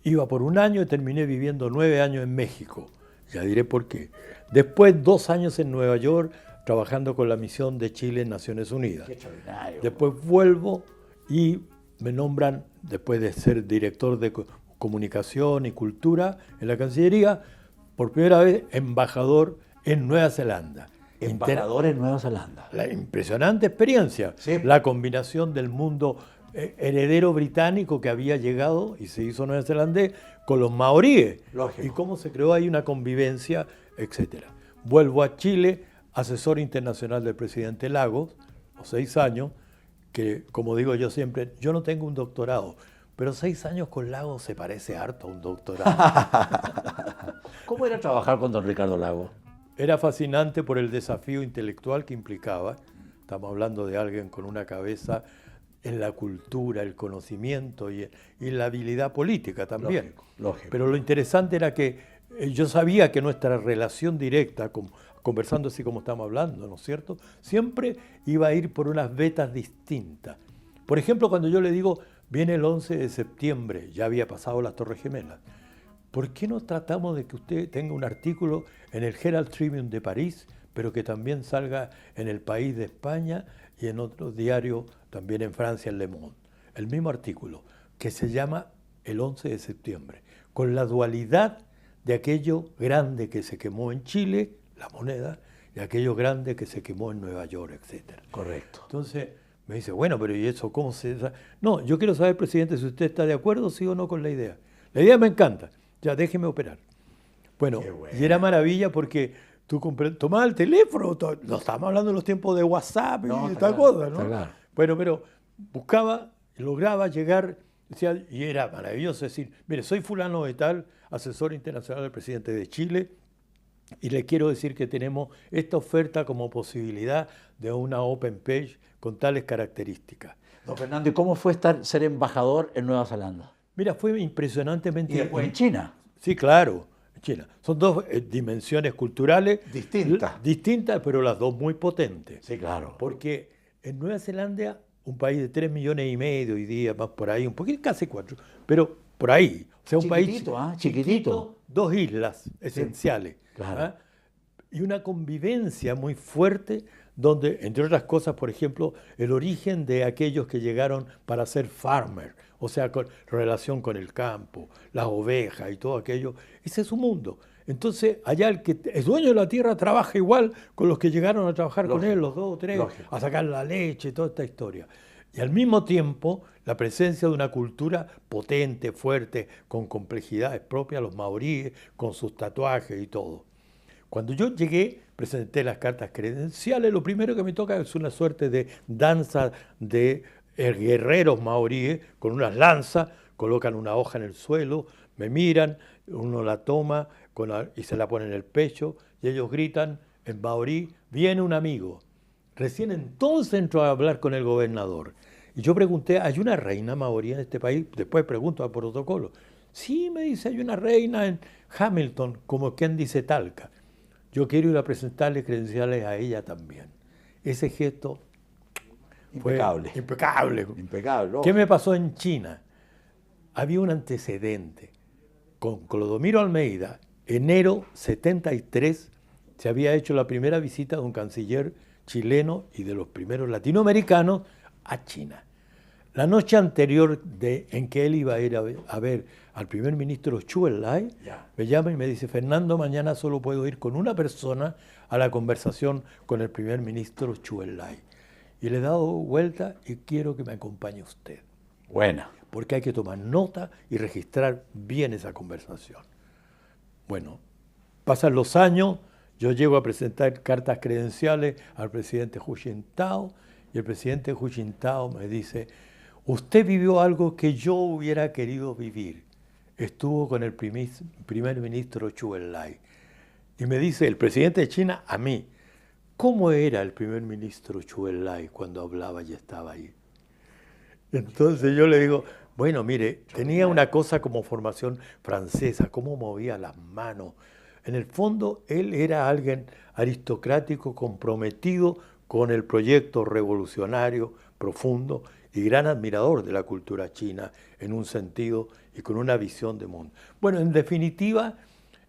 iba por un año y terminé viviendo 9 años en México. Ya diré por qué. Después 2 años en Nueva York, trabajando con la misión de Chile en Naciones Unidas. Qué extraordinario. Después vuelvo y me nombran, después de ser director de comunicación y cultura en la Cancillería, por primera vez embajador en Nueva Zelanda. Embajador en Nueva Zelanda. La impresionante experiencia, Sí. La combinación del mundo heredero británico que había llegado y se hizo neozelandés con los maoríes. Lógico. Y cómo se creó ahí una convivencia, etc. Vuelvo a Chile, asesor internacional del presidente Lagos, los 6 años, que como digo yo siempre, yo no tengo un doctorado, pero 6 años con Lagos se parece harto a un doctorado. ¿Cómo era trabajar con don Ricardo Lagos? Era fascinante por el desafío intelectual que implicaba. Estamos hablando de alguien con una cabeza en la cultura, el conocimiento y la habilidad política también. Lógico. Pero lo interesante era que yo sabía que nuestra relación directa, conversando así como estamos hablando, ¿no es cierto?, siempre iba a ir por unas vetas distintas. Por ejemplo, cuando yo le digo, viene el 11 de septiembre, ya había pasado las Torres Gemelas, ¿por qué no tratamos de que usted tenga un artículo en el Herald Tribune de París, pero que también salga en El País de España y en otros diarios, también en Francia, en Le Monde? El mismo artículo, que se llama El 11 de septiembre, con la dualidad de aquello grande que se quemó en Chile, la moneda, y aquello grande que se quemó en Nueva York, etc. Correcto. Entonces me dice, bueno, pero ¿y eso cómo se...? No, yo quiero saber, presidente, si usted está de acuerdo, sí o no con la idea. La idea me encanta. Ya, déjeme operar. Bueno, y era maravilla porque tú tomabas el teléfono, no estábamos hablando de los tiempos de WhatsApp y tal cosa, ¿no? Claro. Bueno, pero buscaba, lograba llegar, decía, y era maravilloso decir, mire, soy fulano de tal, asesor internacional del presidente de Chile, y le quiero decir que tenemos esta oferta como posibilidad de una open page con tales características. Don Fernando, ¿y cómo fue ser embajador en Nueva Zelanda? Mira, fue impresionantemente... Y después en China. Sí, claro, en China. Son dos dimensiones culturales distintas, pero las dos muy potentes. Sí, claro. Porque en Nueva Zelanda, un país de 3,5 millones hoy día, más por ahí, un poquito, casi 4, pero por ahí. O sea, un Chiquitito, país chiquitito. 2 islas esenciales. claro. Y una convivencia muy fuerte donde, entre otras cosas, por ejemplo, el origen de aquellos que llegaron para ser farmer, o sea, con relación con el campo, las ovejas y todo aquello, ese es su mundo. Entonces, allá el que es dueño de la tierra trabaja igual con los que llegaron a trabajar con él, los 2 o 3, a sacar la leche, toda esta historia. Y al mismo tiempo, la presencia de una cultura potente, fuerte, con complejidades propias, los maoríes, con sus tatuajes y todo. Cuando yo llegué, presenté las cartas credenciales, lo primero que me toca es una suerte de danza de guerreros maoríes, con unas lanzas, colocan una hoja en el suelo, me miran, uno la toma y se la pone en el pecho, y ellos gritan en maorí, viene un amigo. Recién entonces entró a hablar con el gobernador. Y yo pregunté, ¿hay una reina maorí en este país? Después pregunto al protocolo. Sí, me dice, hay una reina en Hamilton, como quien dice Talca. Yo quiero ir a presentarle credenciales a ella también. Ese gesto impecable. Fue impecable. Impecable. ¿Qué me pasó en China? Había un antecedente. Con Clodomiro Almeida, enero 73, se había hecho la primera visita de un canciller chileno y de los primeros latinoamericanos a China. La noche anterior en que él iba a ir a ver al primer ministro Zhou Enlai, me llama y me dice, Fernando, mañana solo puedo ir con una persona a la conversación con el primer ministro Zhou Enlai. Y le he dado vuelta y quiero que me acompañe usted. Buena. Porque hay que tomar nota y registrar bien esa conversación. Bueno, pasan los años, yo llego a presentar cartas credenciales al presidente Hu Jintao y el presidente Hu Jintao me dice, usted vivió algo que yo hubiera querido vivir. Estuvo con el primer ministro Zhou Enlai. Y me dice el presidente de China a mí, ¿cómo era el primer ministro Zhou Enlai cuando hablaba y estaba ahí? Entonces yo le digo, bueno, mire, tenía una cosa como formación francesa, cómo movía las manos. En el fondo, él era alguien aristocrático, comprometido con el proyecto revolucionario profundo y gran admirador de la cultura china en un sentido y con una visión de mundo. Bueno, en definitiva,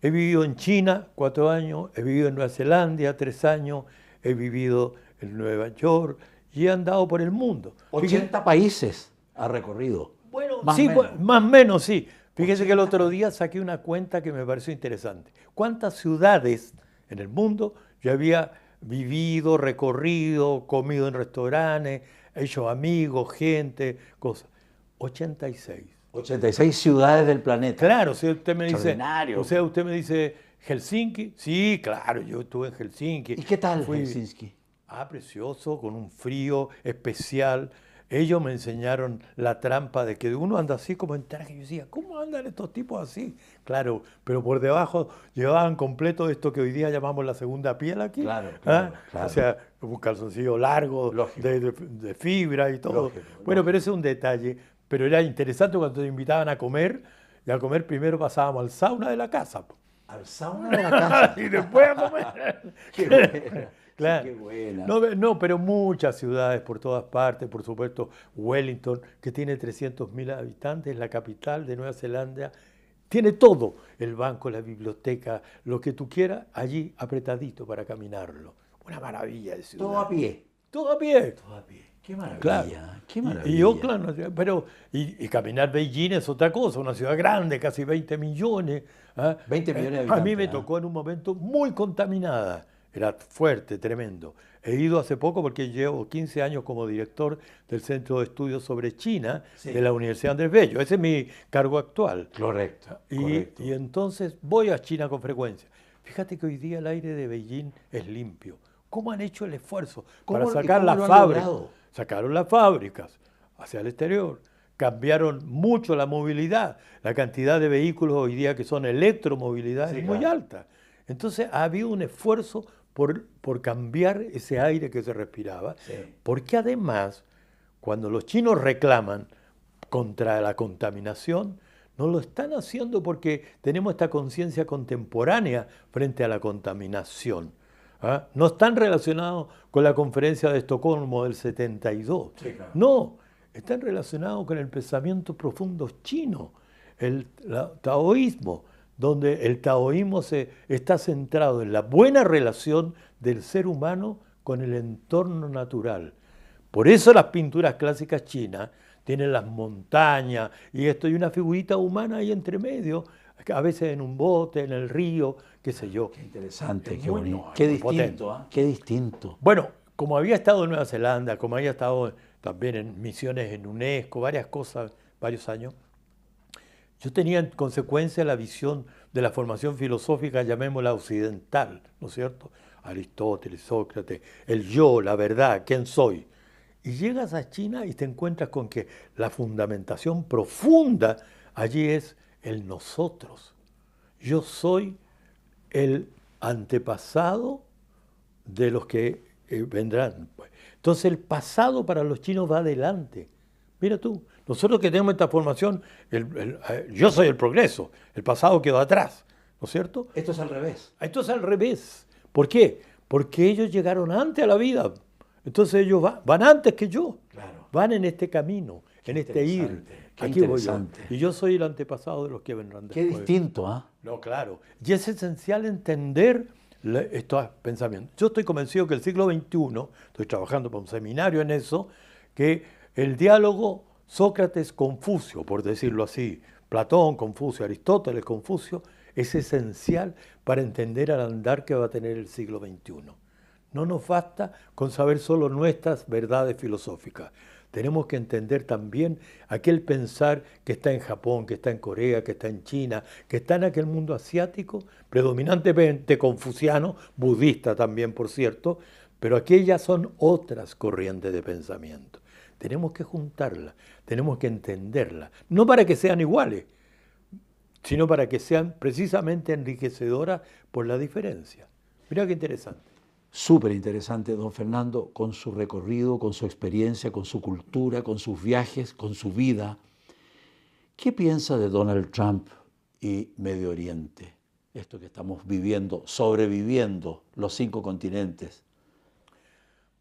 he vivido en China 4 años, he vivido en Nueva Zelanda 3 años, he vivido en Nueva York y he andado por el mundo. 80 países ha recorrido. Bueno, más sí, menos. más o menos, sí. Fíjese que el otro día saqué una cuenta que me pareció interesante. ¿Cuántas ciudades en el mundo yo había vivido, recorrido, comido en restaurantes, hecho amigos, gente, cosas? 86. 86 ciudades del planeta. Claro, si usted me dice, Extraordinario. o sea, usted me dice Helsinki, sí, claro, yo estuve en Helsinki. ¿Y qué tal Fui- Helsinki? Precioso, con un frío especial. Ellos me enseñaron la trampa de que uno anda así como en traje. Yo decía, ¿cómo andan estos tipos así? Claro, pero por debajo llevaban completo esto que hoy día llamamos la segunda piel aquí. Claro, ¿Ah? claro. O sea, un calzoncillo largo, Lógico. de fibra y todo. Lógico, Bueno, pero ese es un detalle. Pero era interesante cuando te invitaban a comer. Y a comer primero pasábamos al sauna de la casa. Al sauna de la casa. Y después a comer. Qué buena. Claro. Qué buena. No, pero muchas ciudades por todas partes, por supuesto Wellington, que tiene 300.000 habitantes, la capital de Nueva Zelanda, tiene todo, el banco, la biblioteca, lo que tú quieras, allí apretadito para caminarlo. Una maravilla de ciudad. Todo a pie. Todo a pie. Todo a pie. Qué maravilla. Claro. Qué maravilla. Y Oakland, no sé, pero y caminar Beijing es otra cosa, una ciudad grande, casi 20 millones. 20 millones de A habitantes. mí me tocó en un momento muy contaminada. Era fuerte, tremendo. He ido hace poco porque llevo 15 años como director del Centro de Estudios sobre China de la Universidad Andrés Bello. Ese es mi cargo actual. Correcto. Y entonces voy a China con frecuencia. Fíjate que hoy día el aire de Beijing es limpio. ¿Cómo han hecho el esfuerzo para sacar las fábricas? Sacaron las fábricas hacia el exterior. Cambiaron mucho la movilidad. La cantidad de vehículos hoy día que son electromovilidad es muy alta. Entonces ha habido un esfuerzo por cambiar ese aire que se respiraba, porque además, cuando los chinos reclaman contra la contaminación, no lo están haciendo porque tenemos esta conciencia contemporánea frente a la contaminación. No están relacionados con la conferencia de Estocolmo del 72. No, están relacionados con el pensamiento profundo chino, el taoísmo, donde el taoísmo está centrado en la buena relación del ser humano con el entorno natural. Por eso las pinturas clásicas chinas tienen las montañas y esto, y una figurita humana ahí entre medio, a veces en un bote, en el río, qué sé yo. Qué interesante, Es qué muy bonito. no, Qué muy distinto, potente. qué distinto. Bueno, como había estado en Nueva Zelanda, como había estado también en misiones en UNESCO, varias cosas, varios años, yo tenía en consecuencia la visión de la formación filosófica, llamémosla occidental, ¿no es cierto? Aristóteles, Sócrates, el yo, la verdad, quién soy. Y llegas a China y te encuentras con que la fundamentación profunda allí es el nosotros. Yo soy el antepasado de los que vendrán. Entonces el pasado para los chinos va adelante. Mira tú, nosotros que tenemos esta formación, yo soy el progreso, el pasado quedó atrás, ¿no es cierto? Esto es al revés. Esto es al revés. ¿Por qué? Porque ellos llegaron antes a la vida. Entonces ellos van antes que yo. Claro. Van en este camino, en este ir. interesante, qué Aquí voy yo. interesante. Y yo soy el antepasado de los que vendrán Qué después. distinto, ¿ah? No, claro. Y es esencial entender estos pensamientos. Yo estoy convencido que el siglo XXI, estoy trabajando para un seminario en eso, que el diálogo Sócrates-Confucio, por decirlo así, Platón, Confucio, Aristóteles, Confucio, es esencial para entender al andar que va a tener el siglo XXI. No nos basta con saber solo nuestras verdades filosóficas. Tenemos que entender también aquel pensar que está en Japón, que está en Corea, que está en China, que está en aquel mundo asiático, predominantemente confuciano, budista también, por cierto, pero aquellas son otras corrientes de pensamiento. Tenemos que juntarlas, tenemos que entenderlas, no para que sean iguales, sino para que sean precisamente enriquecedoras por la diferencia. Mira qué interesante. Súper interesante, don Fernando, con su recorrido, con su experiencia, con su cultura, con sus viajes, con su vida. ¿Qué piensa de Donald Trump y Medio Oriente? Esto que estamos viviendo, sobreviviendo los 5 continentes.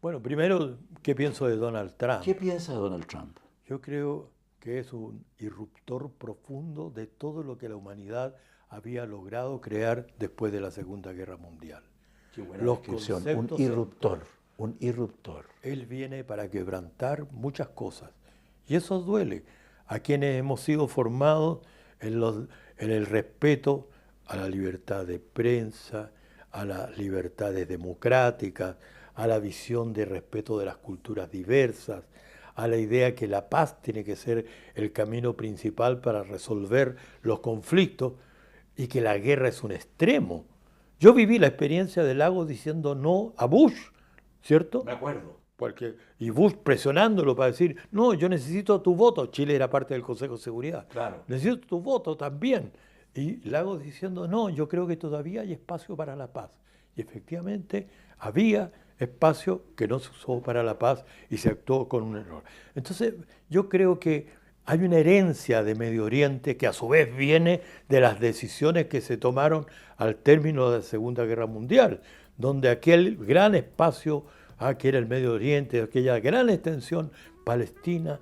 Bueno, primero, ¿qué pienso de Donald Trump? ¿Qué piensa de Donald Trump? Yo creo que es un irruptor profundo de todo lo que la humanidad había logrado crear después de la Segunda Guerra Mundial. Qué buena Los descripción. Un conceptos irruptor, un irruptor. Él viene para quebrantar muchas cosas. Y eso duele a quienes hemos sido formados en el respeto a la libertad de prensa, a las libertades democráticas, a la visión de respeto de las culturas diversas, a la idea que la paz tiene que ser el camino principal para resolver los conflictos y que la guerra es un extremo. Yo viví la experiencia de Lagos diciendo no a Bush, ¿cierto? Me acuerdo. Y Bush presionándolo para decir, no, yo necesito tu voto. Chile era parte del Consejo de Seguridad. Claro. Necesito tu voto también. Y Lagos diciendo, no, yo creo que todavía hay espacio para la paz. Y efectivamente había espacio que no se usó para la paz y se actuó con un error. Entonces yo creo que hay una herencia de Medio Oriente que a su vez viene de las decisiones que se tomaron al término de la Segunda Guerra Mundial, donde aquel gran espacio que era el Medio Oriente, aquella gran extensión Palestina,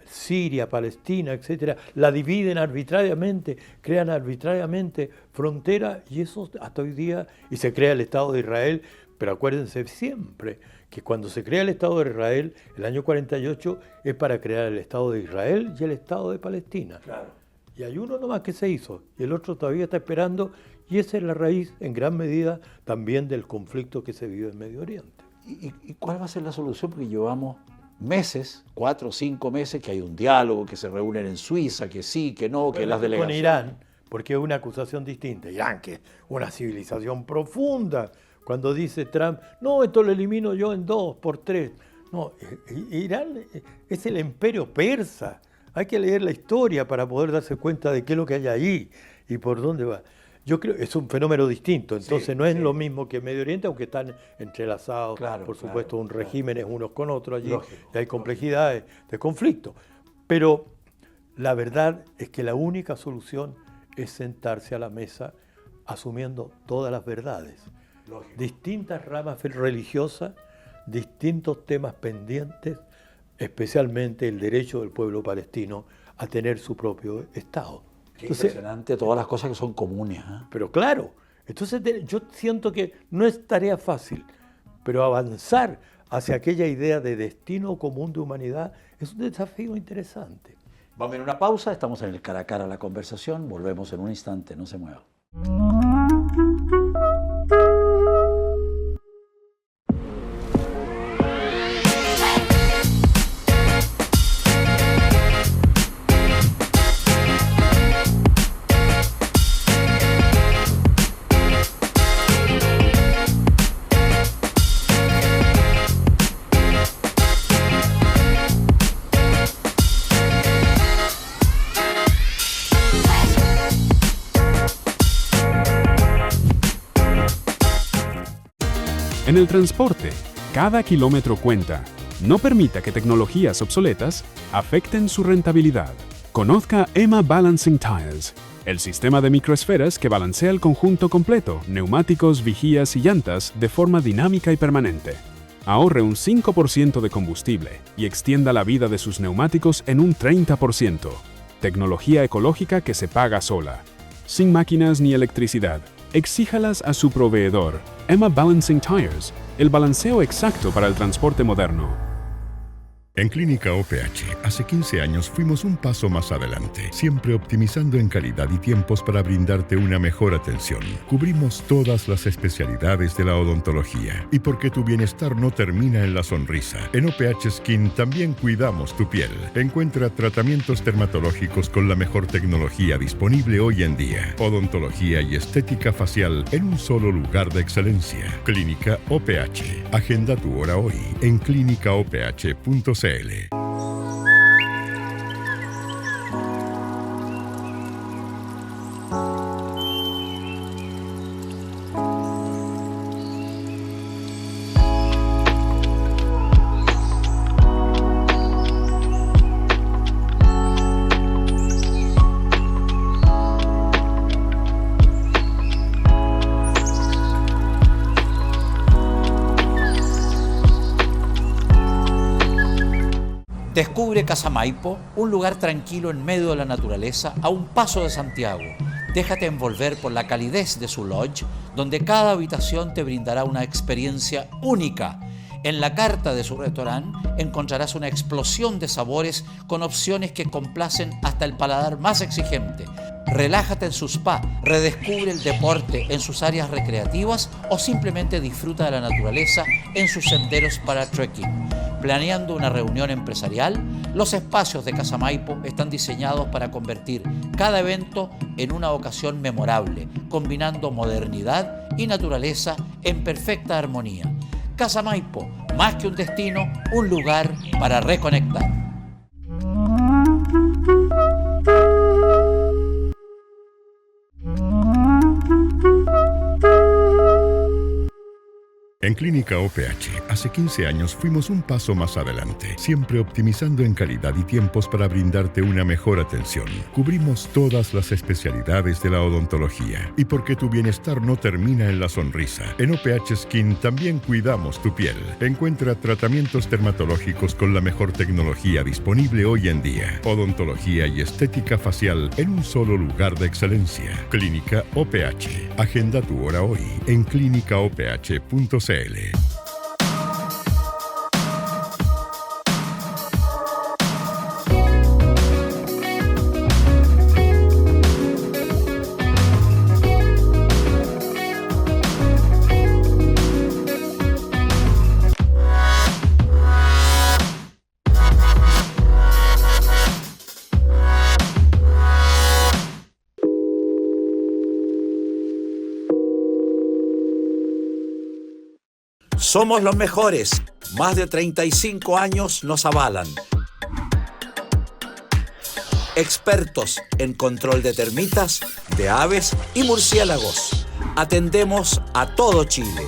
Siria, Palestina, etcétera, la dividen arbitrariamente, crean arbitrariamente fronteras y eso hasta hoy día, y se crea el Estado de Israel, pero acuérdense siempre que cuando se crea el Estado de Israel, el año 48, es para crear el Estado de Israel y el Estado de Palestina. Claro. Y hay uno nomás que se hizo, y el otro todavía está esperando, y esa es la raíz, en gran medida, también del conflicto que se vive en Medio Oriente. ¿Y cuál va a ser la solución? Porque llevamos meses, 4 o 5 meses, que hay un diálogo, que se reúnen en Suiza, que sí, que no, que las delegaciones... Con Irán, porque es una acusación distinta. Irán, que es una civilización profunda. Cuando dice Trump, no, esto lo elimino yo en 2 por 3. No, Irán es el imperio persa. Hay que leer la historia para poder darse cuenta de qué es lo que hay ahí y por dónde va. Yo creo que es un fenómeno distinto, entonces Sí, no es sí. lo mismo que Medio Oriente, aunque están entrelazados, Claro, por claro, supuesto, un claro. regímenes unos con otros allí, Lógico, y hay complejidades de conflicto. Pero la verdad es que la única solución es sentarse a la mesa asumiendo todas las verdades. Lógico. Distintas ramas religiosas, distintos temas pendientes, especialmente el derecho del pueblo palestino a tener su propio Estado. Qué Entonces, impresionante todas las cosas que son comunes. pero claro, entonces yo siento que no es tarea fácil, pero avanzar hacia aquella idea de destino común de humanidad es un desafío interesante. Vamos a ir a una pausa, estamos en el cara a cara a la conversación, volvemos en un instante, no se mueva. En el transporte, cada kilómetro cuenta. No permita que tecnologías obsoletas afecten su rentabilidad. Conozca EMA Balancing Tires, el sistema de microesferas que balancea el conjunto completo, neumáticos, vigías y llantas de forma dinámica y permanente. Ahorre un 5% de combustible y extienda la vida de sus neumáticos en un 30%. Tecnología ecológica que se paga sola. Sin máquinas ni electricidad. Exíjalas a su proveedor. EMA Balancing Tires, el balanceo exacto para el transporte moderno. En Clínica OPH, hace 15 años fuimos un paso más adelante, siempre optimizando en calidad y tiempos para brindarte una mejor atención. Cubrimos todas las especialidades de la odontología. Y porque tu bienestar no termina en la sonrisa, en OPH Skin también cuidamos tu piel. Encuentra tratamientos dermatológicos con la mejor tecnología disponible hoy en día. Odontología y estética facial en un solo lugar de excelencia. Clínica OPH. Agenda tu hora hoy en clinicaoph.cl. Descubre Casa Maipo, un lugar tranquilo en medio de la naturaleza, a un paso de Santiago. Déjate envolver por la calidez de su lodge, donde cada habitación te brindará una experiencia única. En la carta de su restaurante encontrarás una explosión de sabores con opciones que complacen hasta el paladar más exigente. Relájate en su spa, redescubre el deporte en sus áreas recreativas o simplemente disfruta de la naturaleza en sus senderos para trekking. Planeando una reunión empresarial, los espacios de Casa Maipo están diseñados para convertir cada evento en una ocasión memorable, combinando modernidad y naturaleza en perfecta armonía. Casa Maipo, más que un destino, un lugar para reconectar. En Clínica OPH, hace 15 años fuimos un paso más adelante, siempre optimizando en calidad y tiempos para brindarte una mejor atención. Cubrimos todas las especialidades de la odontología. Y porque tu bienestar no termina en la sonrisa, en OPH Skin también cuidamos tu piel. Encuentra tratamientos dermatológicos con la mejor tecnología disponible hoy en día. Odontología y estética facial en un solo lugar de excelencia. Clínica OPH. Agenda tu hora hoy en clinicaoph.cl. Somos los mejores. Más de 35 años nos avalan. Expertos en control de termitas, de aves y murciélagos. Atendemos a todo Chile.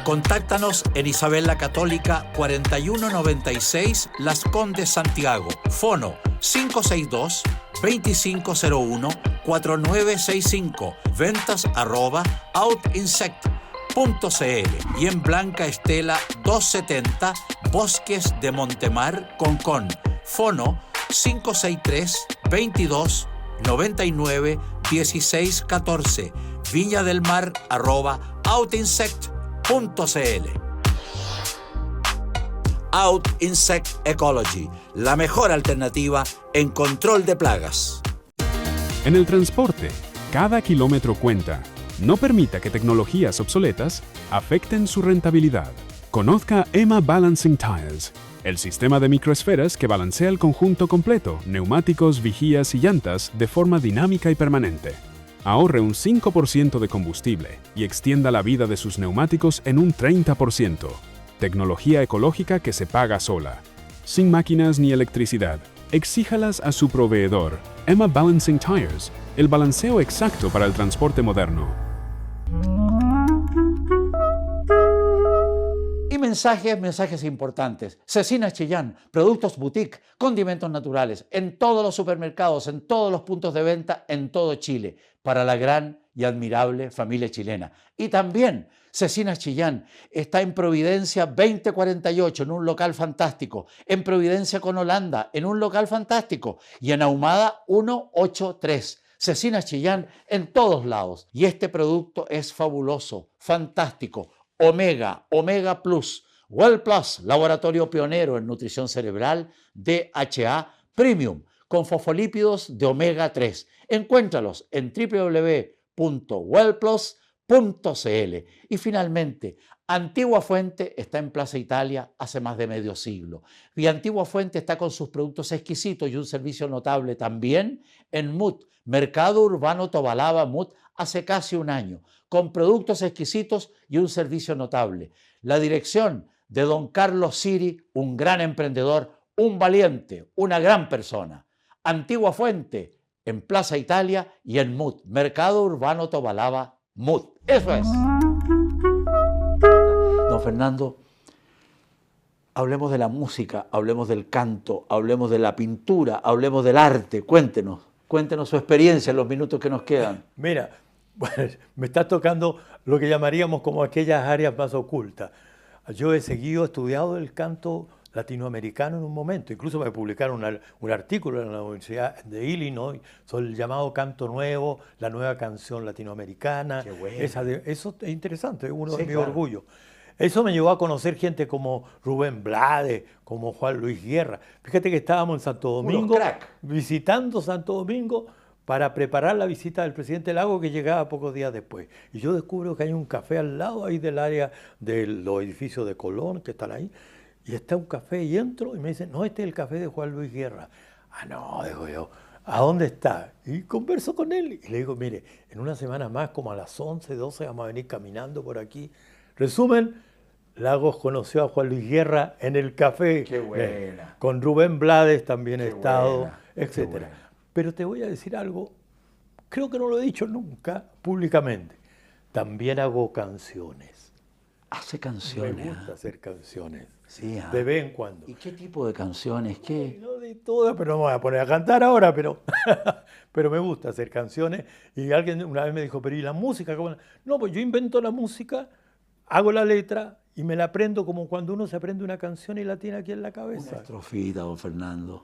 Contáctanos en Isabel la Católica 4196 Las Condes, Santiago. Fono 562-2501-4965. Ventas @OutInsect.cl y en Blanca Estela 270 Bosques de Montemar, Concón. Fono 563-22-99-1614. Viña del Mar @OutInsect.cl. Out Insect Ecology, la mejor alternativa en control de plagas. En el transporte, cada kilómetro cuenta. No permita que tecnologías obsoletas afecten su rentabilidad. Conozca EMA Balancing Tires, el sistema de microesferas que balancea el conjunto completo, neumáticos, vigías y llantas de forma dinámica y permanente. Ahorre un 5% de combustible y extienda la vida de sus neumáticos en un 30%. Tecnología ecológica que se paga sola. Sin máquinas ni electricidad. Exíjalas a su proveedor. EMA Balancing Tires, el balanceo exacto para el transporte moderno. Y mensajes importantes. Cecina Chillán, productos boutique, condimentos naturales, en todos los supermercados, en todos los puntos de venta, en todo Chile, para la gran y admirable familia chilena. Y también Cecina Chillán está en Providencia 2048, en un local fantástico, en Providencia con Holanda, en un local fantástico, y en Ahumada 183. Cecina Chillán en todos lados. Y este producto es fabuloso, fantástico. Omega Plus, Well Plus, laboratorio pionero en nutrición cerebral, DHA Premium, con fosfolípidos de omega 3. Encuéntralos en www.wellplus.cl. Y finalmente, Antigua Fuente está en Plaza Italia hace más de medio siglo. Y Antigua Fuente está con sus productos exquisitos y un servicio notable también en MUT, Mercado Urbano Tobalaba MUT, hace casi un año, con productos exquisitos y un servicio notable. La dirección de don Carlos Siri, un gran emprendedor, un valiente, una gran persona. Antigua Fuente, en Plaza Italia y en MUT, Mercado Urbano Tobalaba MUT. Eso es. Don Fernando, hablemos de la música, hablemos del canto, hablemos de la pintura, hablemos del arte. Cuéntenos su experiencia en los minutos que nos quedan. Mira, bueno, me está tocando lo que llamaríamos como aquellas áreas más ocultas. Yo he estudiado el canto latinoamericano en un momento. Incluso me publicaron un artículo en la Universidad de Illinois sobre el llamado canto nuevo, la nueva canción latinoamericana. Qué bueno. Eso es interesante, es uno de mis orgullos. Eso me llevó a conocer gente como Rubén Blades, como Juan Luis Guerra. Fíjate que estábamos en Santo Domingo, visitando Santo Domingo, para preparar la visita del presidente Lago, que llegaba pocos días después. Y yo descubro que hay un café al lado ahí del área de los edificios de Colón, que están ahí, y está un café, y entro y me dicen, no, este es el café de Juan Luis Guerra. Ah, no, digo yo, ¿a dónde está? Y converso con él, y le digo, mire, en una semana más, como a las 11, 12, vamos a venir caminando por aquí. Resumen, Lagos conoció a Juan Luis Guerra en el café. Qué buena. Con Rubén Blades también he estado, buena, etcétera. Pero te voy a decir algo, creo que no lo he dicho nunca públicamente. También hago canciones. Hace canciones. Me gusta hacer canciones. Sí, de vez en cuando. ¿Y qué tipo de canciones? ¿Qué? No de todas, pero no me voy a poner a cantar ahora, pero me gusta hacer canciones. Y alguien una vez me dijo, pero ¿y la música? ¿Cómo? No, pues yo invento la música, hago la letra y me la aprendo como cuando uno se aprende una canción y la tiene aquí en la cabeza. Una estrofita, don Fernando.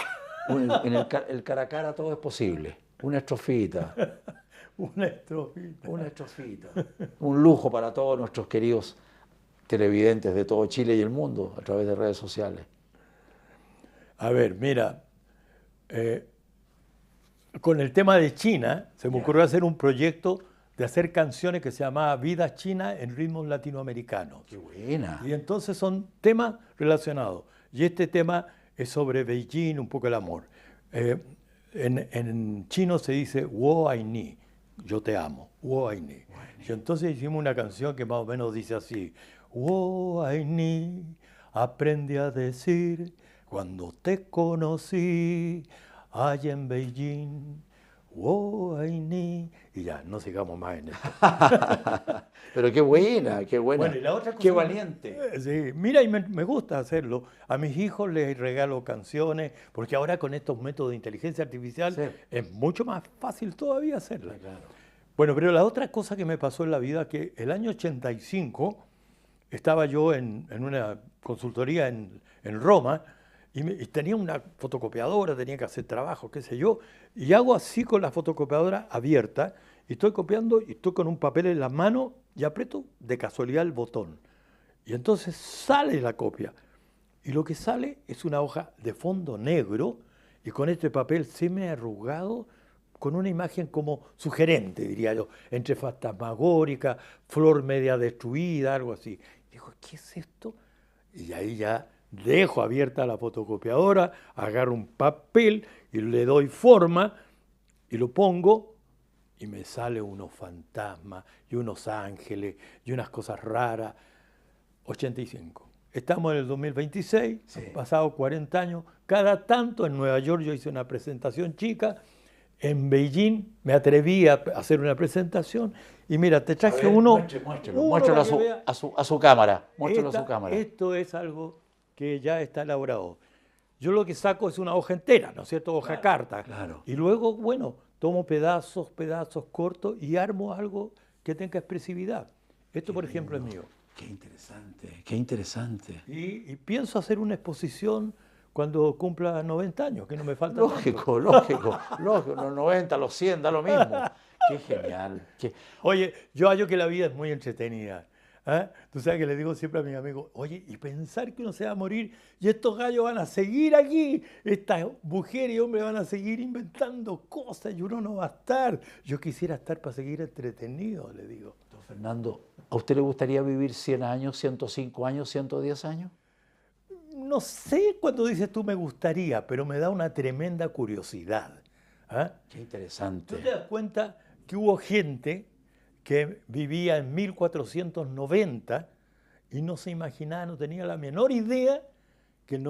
En el cara a cara todo es posible. Una estrofita. Una estrofita. Una estrofita. Un lujo para todos nuestros queridos televidentes de todo Chile y el mundo a través de redes sociales. A ver, mira, con el tema de China, se me ocurrió hacer un proyecto de hacer canciones que se llamaba Vida China en ritmos latinoamericanos. ¡Qué buena! Y entonces son temas relacionados. Y este tema es sobre Beijing, un poco el amor. En chino se dice Wo Ai Ni, yo te amo, Wo Ai Ni. Y entonces hicimos una canción que más o menos dice así: Wo Ai Ni, aprendí a decir cuando te conocí allá en Beijing. Wo Ai Ni. Y ya, no sigamos más en esto. Pero qué buena, qué buena. Bueno, y la otra cosa, qué valiente. Sí, mira, y me gusta hacerlo. A mis hijos les regalo canciones, porque ahora con estos métodos de inteligencia artificial es mucho más fácil todavía hacerla. Claro. Bueno, pero la otra cosa que me pasó en la vida, que el año 85 estaba yo en una consultoría en Roma, y tenía una fotocopiadora, tenía que hacer trabajo, qué sé yo, y hago así con la fotocopiadora abierta, y estoy copiando, y estoy con un papel en la mano, y aprieto de casualidad el botón. Y entonces sale la copia. Y lo que sale es una hoja de fondo negro y con este papel semi arrugado, con una imagen como sugerente, diría yo, entre fantasmagórica, flor media destruida, algo así. Digo, ¿qué es esto? Y ahí ya dejo abierta la fotocopiadora, agarro un papel y le doy forma y lo pongo y me sale unos fantasmas y unos ángeles y unas cosas raras. 85. Estamos en el 2026, Sí. han pasado 40 años. Cada tanto en Nueva York yo hice una presentación chica. En Beijing me atreví a hacer una presentación. Y mira, te traje uno. Muéstrelo para que vea. a su cámara. Muéstrelo a su cámara. Esto es algo que ya está elaborado. Yo lo que saco es una hoja entera, ¿no es cierto? Hoja carta. claro. Y luego, bueno, tomo pedazos cortos y armo algo que tenga expresividad. Esto, por ejemplo, es mío. Qué interesante, qué interesante. Y pienso hacer una exposición cuando cumpla 90 años, que no me falta Lógico, lógico. Los 90, los 100, da lo mismo. Qué genial. Oye, yo hallo que la vida es muy entretenida. ¿Eh? Tú sabes que le digo siempre a mis amigos, oye, y pensar que uno se va a morir y estos gallos van a seguir aquí, estas mujeres y hombres van a seguir inventando cosas y uno no va a estar. Yo quisiera estar para seguir entretenido, le digo. Don Fernando, ¿a usted le gustaría vivir 100 años, 105 años, 110 años? No sé cuándo dices tú me gustaría, pero me da una tremenda curiosidad. ¿Eh? Qué interesante. ¿Tú te das cuenta que hubo gente que vivía en 1490 y no se imaginaba, no tenía la menor idea que el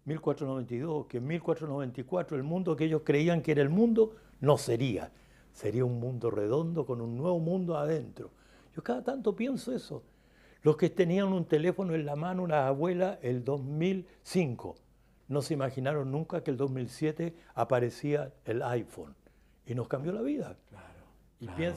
1492, que en 1494 el mundo que ellos creían que era el mundo, no sería. Sería un mundo redondo con un nuevo mundo adentro. Yo cada tanto pienso eso. Los que tenían un teléfono en la mano, una abuela, el 2005, no se imaginaron nunca que el 2007 aparecía el iPhone y nos cambió la vida. Claro, Y claro. piensa